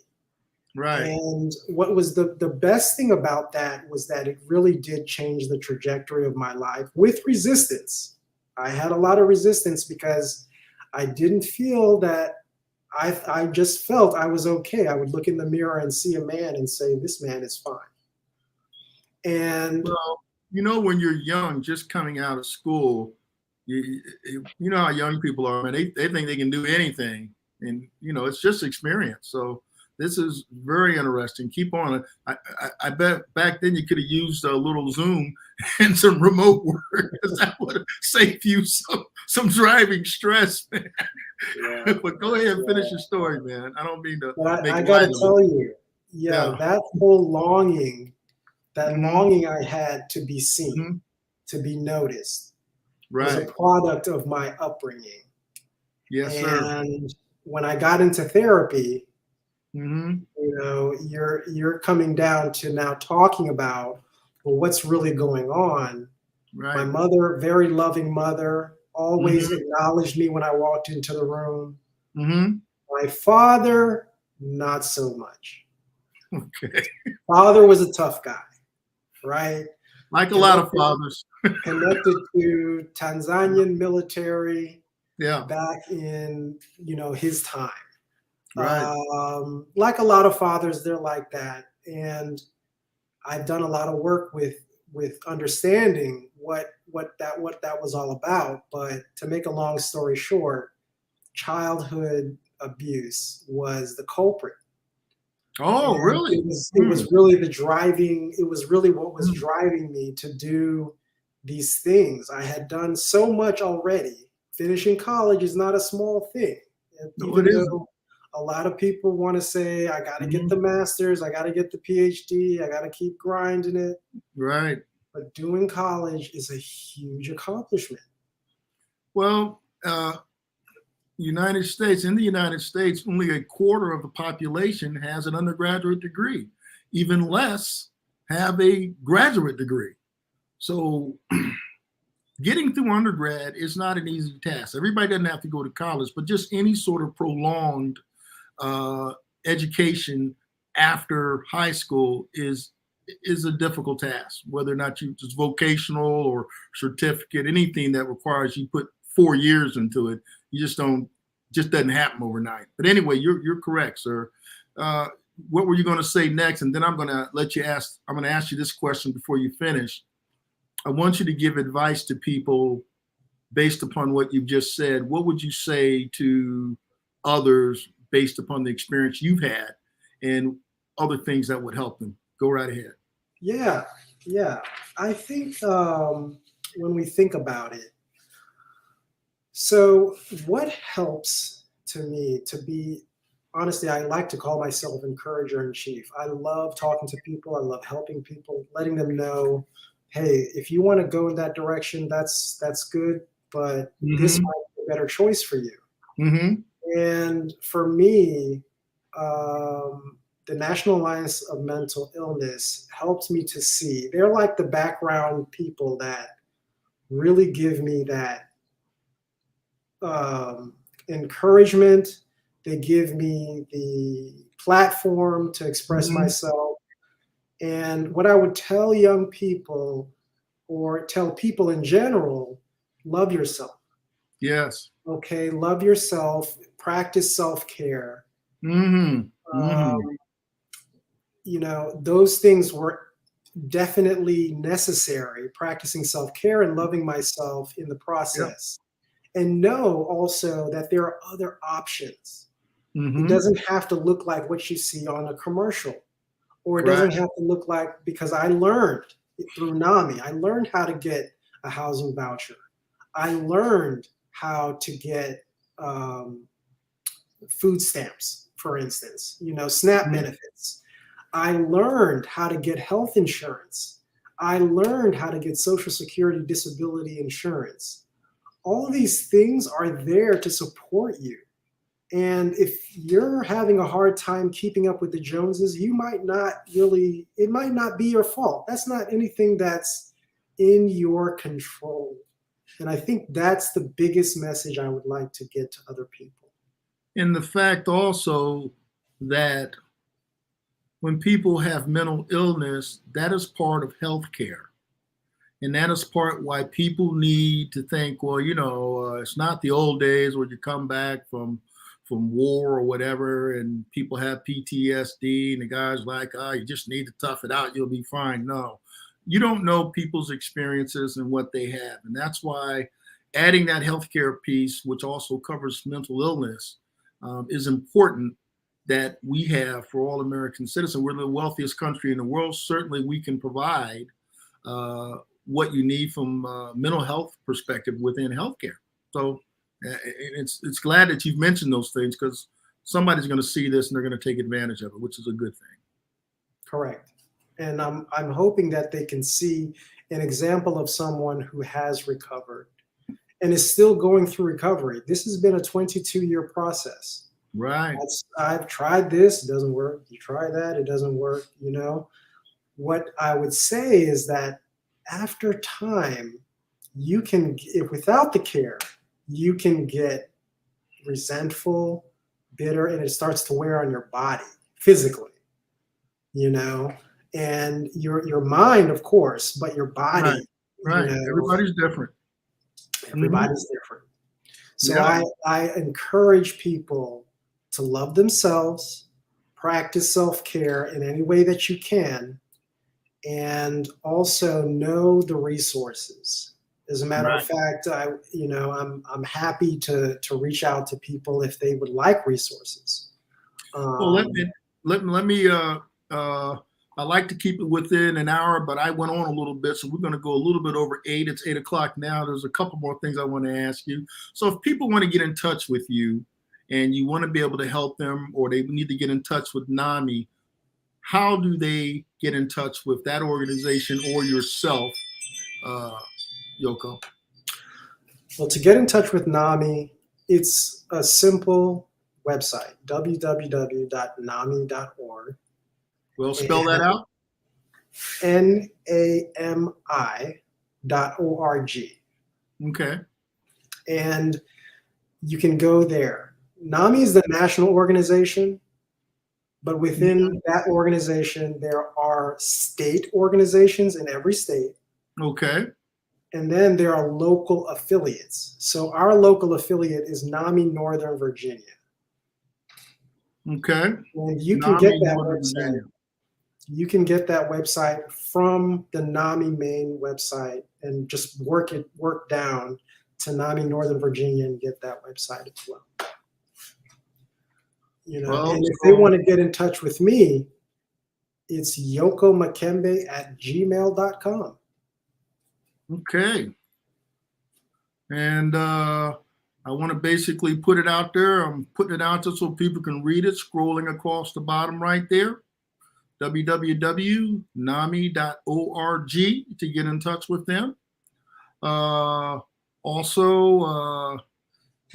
Right. And what was the best thing about that was that it really did change the trajectory of my life with resistance. I had a lot of resistance because I didn't feel that I just felt I was okay. I would look in the mirror and see a man and say, this man is fine. And well, when you're young, just coming out of school, you know how young people are, man. They think they can do anything, and it's just experience. So this is very interesting. Keep on. I bet back then you could have used a little Zoom and some remote work, because that would have saved you some driving stress, man. Yeah. But go ahead and finish your story, man. I don't mean to. I got to tell you, that whole longing, longing I had to be seen, to be noticed, was a product of my upbringing. Yes, sir. And when I got into therapy, you're coming down to now talking about, well, what's really going on. Right. My mother, very loving mother, always acknowledged me when I walked into the room. My father, not so much. Okay. Father was a tough guy, right? Like a lot of fathers. Connected to Tanzanian military back in, his time. Right. Like a lot of fathers, they're like that. And I've done a lot of work with understanding what that was all about. But to make a long story short, childhood abuse was the culprit. Oh, and really? It was really what was driving me to do these things. I had done so much already. Finishing college is not a small thing. No, it isn't. A lot of people want to say, I got to get the master's, I got to get the PhD, I got to keep grinding it. Right. But doing college is a huge accomplishment. Well, in the United States, only a quarter of the population has an undergraduate degree. Even less have a graduate degree. So getting through undergrad is not an easy task. Everybody doesn't have to go to college, but just any sort of prolonged education after high school is is a difficult task, whether or not you just vocational or certificate, anything that requires you put 4 years into it. You just doesn't happen overnight. But anyway, you're correct, sir. What were you going to say next? And then I'm going to ask you this question before you finish. I want you to give advice to people based upon what you've just said. What would you say to others based upon the experience you've had and other things that would help them? Go right ahead. Yeah. I think when we think about it, so what helps to me to be, honestly, I like to call myself encourager in chief. I love talking to people. I love helping people, letting them know, hey, if you want to go in that direction, that's good, but this might be a better choice for you. And for me, the National Alliance of Mental Illness helped me to see, they're like the background people that really give me that encouragement. They give me the platform to express myself. And what I would tell young people or tell people in general, love yourself. Yes. Okay, love yourself, practice self-care. You know, those things were definitely necessary, practicing self-care and loving myself in the process. And know also that there are other options. It doesn't have to look like what you see on a commercial, or it doesn't have to look like, because I learned through NAMI, I learned how to get a housing voucher. I learned how to get food stamps, for instance, you know, SNAP benefits. I learned how to get health insurance. I learned how to get Social Security disability insurance. All of these things are there to support you. And if you're having a hard time keeping up with the Joneses, you might not really, it might not be your fault. That's not anything that's in your control. And I think that's the biggest message I would like to get to other people. And the fact also that when people have mental illness, that is part of healthcare. And that is part why people need to think, well, you know, it's not the old days where you come back from war or whatever, and people have PTSD, and the guy's like, you just need to tough it out, you'll be fine. No, you don't know people's experiences and what they have. And that's why adding that healthcare piece, which also covers mental illness, is important that we have for all American citizens. We're the wealthiest country in the world. Certainly we can provide what you need from a mental health perspective within healthcare. So it's glad that you've mentioned those things, because somebody's going to see this and they're going to take advantage of it, which is a good thing. Correct. And I'm hoping that they can see an example of someone who has recovered and is still going through recovery. This has been a 22-year process. Right. I've tried this, it doesn't work. You try that, it doesn't work. You know, what I would say is that after time, you can, if without the care, you can get resentful, bitter, and it starts to wear on your body physically, you know, and your mind, of course, but your body. Right. You know, everybody's different. Everybody's different. So I encourage people to love themselves, practice self-care in any way that you can, and also know the resources. As a matter of fact, I'm happy to reach out to people if they would like resources. Well, let me. I like to keep it within an hour, but I went on a little bit, so we're going to go a little bit over 8. It's 8 o'clock now. There's a couple more things I want to ask you. So if people want to get in touch with you and you want to be able to help them, or they need to get in touch with NAMI, how do they get in touch with that organization or yourself, Yoko? Well, to get in touch with NAMI, it's a simple website, www.nami.org. Well, spell that out. NAMI.org. Okay. And you can go there. NAMI is the national organization, But within that organization, there are state organizations in every state. Okay. And then there are local affiliates. So our local affiliate is NAMI Northern Virginia. Okay. And you can NAMI get that Northern website. Virginia. You can get that website from the NAMI main website and just work down to NAMI Northern Virginia and get that website as well. You know, Well, and if they want to get in touch with me, it's yokomakembe@gmail.com. Okay. And I want to basically put it out there. I'm putting it out there so people can read it, scrolling across the bottom right there. www.nami.org to get in touch with them. Also,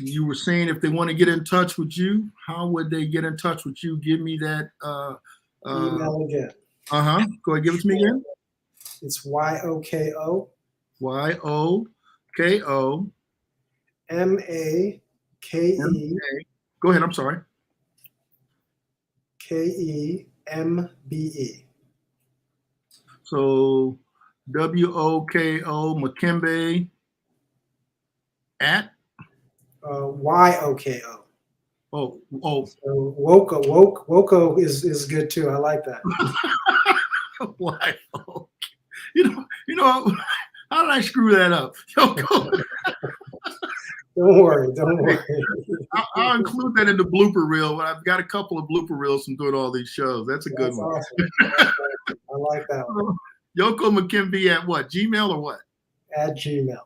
you were saying if they want to get in touch with you, how would they get in touch with you? Give me that. Email again. Go ahead, give it to me again. It's YOKO. YOKO. MAKE. Go ahead, I'm sorry. KEMBE. So WOKO Makembe at YOKO. Oh. So Woko is good too. I like that. Why? You know, how did I screw that up? Yoko. Don't worry. I'll include that in the blooper reel. But I've got a couple of blooper reels from doing all these shows. That's a good one. Awesome. I like that one. Yoko Makembe at what? Gmail or what? At Gmail.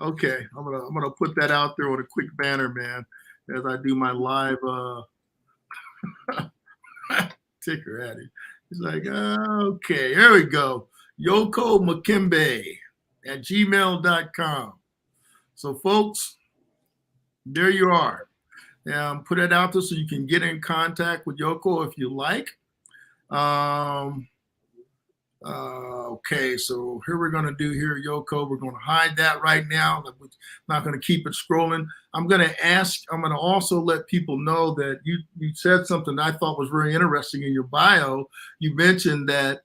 Okay, I'm gonna put that out there on a quick banner, man, as I do my live ticker at it. He's like, okay, here we go. Yoko Makembe at gmail.com. So, folks, there you are. Put it out there so you can get in contact with Yoko if you like. Okay, so here we're going to do here, Yoko. We're going to hide that right now. We're not going to keep it scrolling. I'm going to also let people know that you said something that I thought was very interesting in your bio. You mentioned that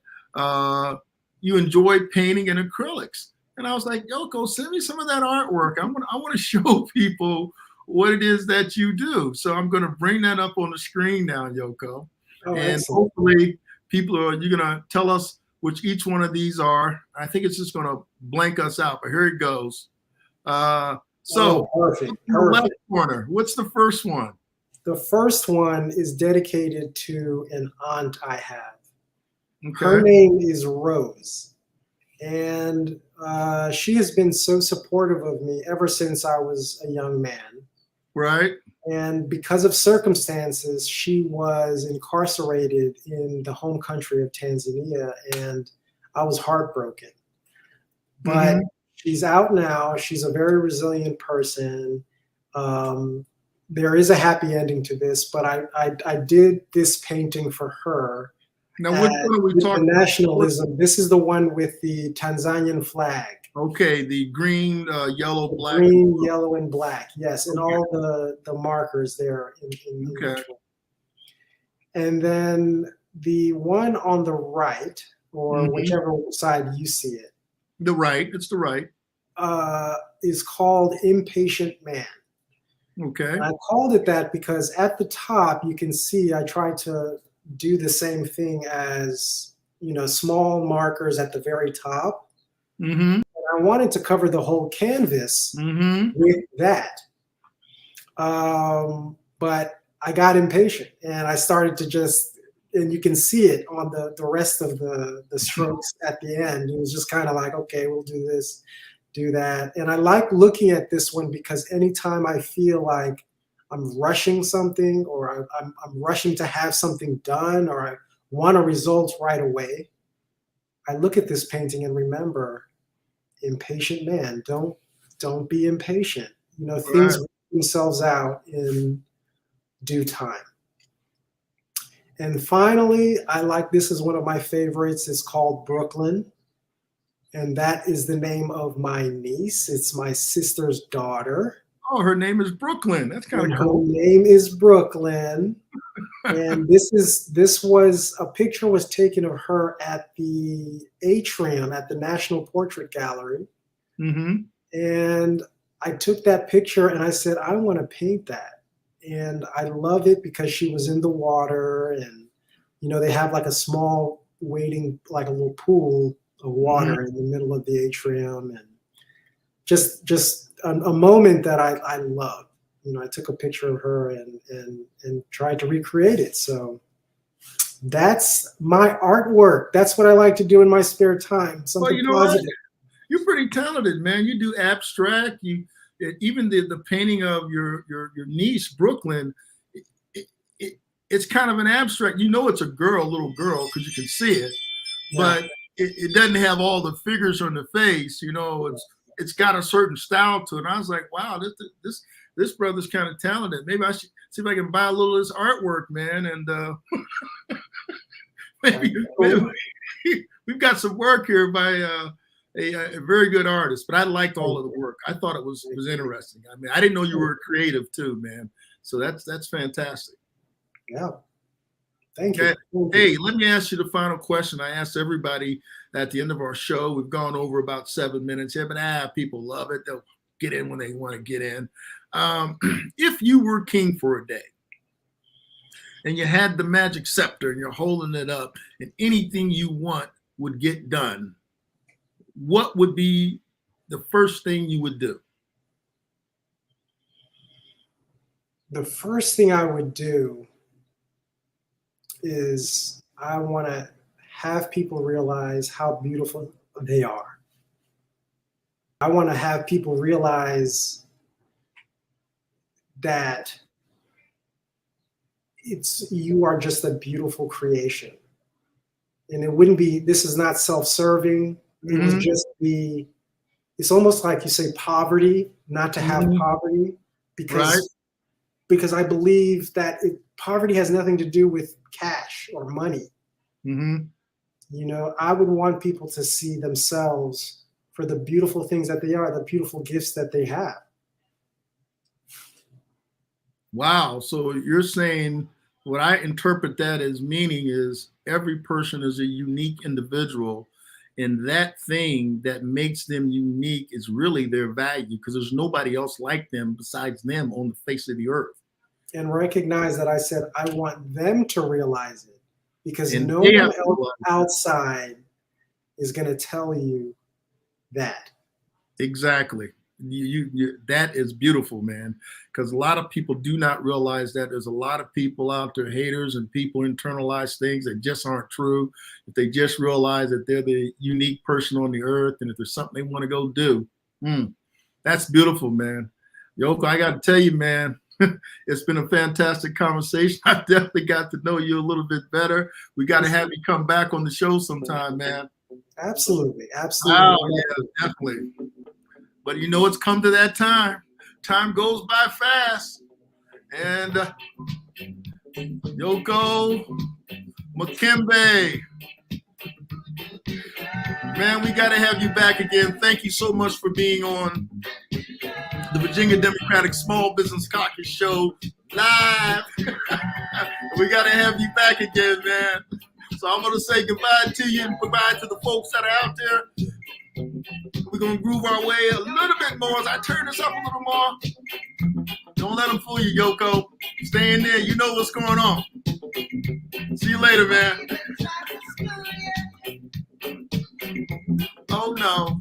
you enjoy painting in acrylics. And I was like, Yoko, send me some of that artwork. I want to show people what it is that you do. So I'm going to bring that up on the screen now, Yoko. Oh, and excellent. hopefully you're going to tell us which each one of these are. I think it's just going to blank us out, but here it goes. Perfect. In the left corner, what's the first one? The first one is dedicated to an aunt I have. Okay. Her name is Rose. And she has been so supportive of me ever since I was a young man. Right. And because of circumstances, she was incarcerated in the home country of Tanzania, and I was heartbroken. But she's out now. She's a very resilient person. There is a happy ending to this, but I did this painting for her. Now, which one are we talking about? Nationalism. This is the one with the Tanzanian flag. Okay, the green, yellow, black. Green, yellow, and black. Yes, and all the markers there in okay. And then the one on the right, or whichever side you see it. The right. It's the right. Is called Impatient Man. Okay. And I called it that because at the top you can see I tried to do the same thing as, small markers at the very top. And I wanted to cover the whole canvas with that. But I got impatient and I started to and you can see it on the rest of the strokes at the end. It was just kind of like, okay, we'll do this, do that. And I like looking at this one because anytime I feel like I'm rushing something, or I'm rushing to have something done, or I want a result right away, I look at this painting and remember, impatient man, don't be impatient. Things work themselves out in due time. And finally, this is one of my favorites. It's called Brooklyn. And that is the name of my niece. It's my sister's daughter. Oh, her name is Brooklyn. That's kind of cool. Her name is Brooklyn. And a picture was taken of her at the atrium at the National Portrait Gallery. Mm-hmm. And I took that picture and I said, I want to paint that. And I love it because she was in the water, and, you know, they have like a small waiting, like a little pool of water in the middle of the atrium, and just a moment that I love. You know, I took a picture of her and tried to recreate it. So that's my artwork. That's what I like to do in my spare time. Something you know positive. what? You're pretty talented, man. You do abstract. Even the painting of your niece, Brooklyn. It's kind of an abstract. You know, it's a little girl, because you can see it, but it doesn't have all the figures on the face. You know, it's got a certain style to it. And I was like, wow, this brother's kind of talented. Maybe I should see if I can buy a little of this artwork, man. And maybe we've got some work here by a very good artist. But I liked all of the work. I thought it was interesting. I mean, I didn't know you were creative too, man. So that's fantastic. Yeah. Thank you. Hey, let me ask you the final question. I asked everybody at the end of our show. We've gone over about 7 minutes here, but people love it. They'll get in when they want to get in. If you were king for a day and you had the magic scepter and you're holding it up and anything you want would get done, what would be the first thing you would do? The first thing I would do is I want to have people realize how beautiful they are. I want to have people realize that you are just a beautiful creation. And it wouldn't be, this is not self-serving. It would just be, it's almost like you say poverty, not to have poverty, because I believe that poverty has nothing to do with cash or money. You know, I would want people to see themselves for the beautiful things that they are, the beautiful gifts that they have. Wow. So you're saying, what I interpret that as meaning is every person is a unique individual, and that thing that makes them unique is really their value, because there's nobody else like them besides them on the face of the earth. And recognize that I said I want them to realize it, because no one else outside is going to tell you that. Exactly. That is beautiful, man, because a lot of people do not realize that. There's a lot of people out there, haters, and people internalize things that just aren't true. If they just realize that they're the unique person on the earth, and if there's something they want to go do, that's beautiful, man. Yoko, I got to tell you, man, it's been a fantastic conversation. I definitely got to know you a little bit better. We got to have you come back on the show sometime, man. Absolutely. Oh, yeah, definitely. But you know, it's come to that time. Time goes by fast. And Yoko Makembe, man, we got to have you back again. Thank you so much for being on the Virginia Democratic Small Business Caucus Show live. We got to have you back again, man. So I'm going to say goodbye to you and goodbye to the folks that are out there. We're going to groove our way a little bit more as I turn this up a little more. Don't let them fool you, Yoko. Stay in there. You know what's going on. See you later, man. Oh, no.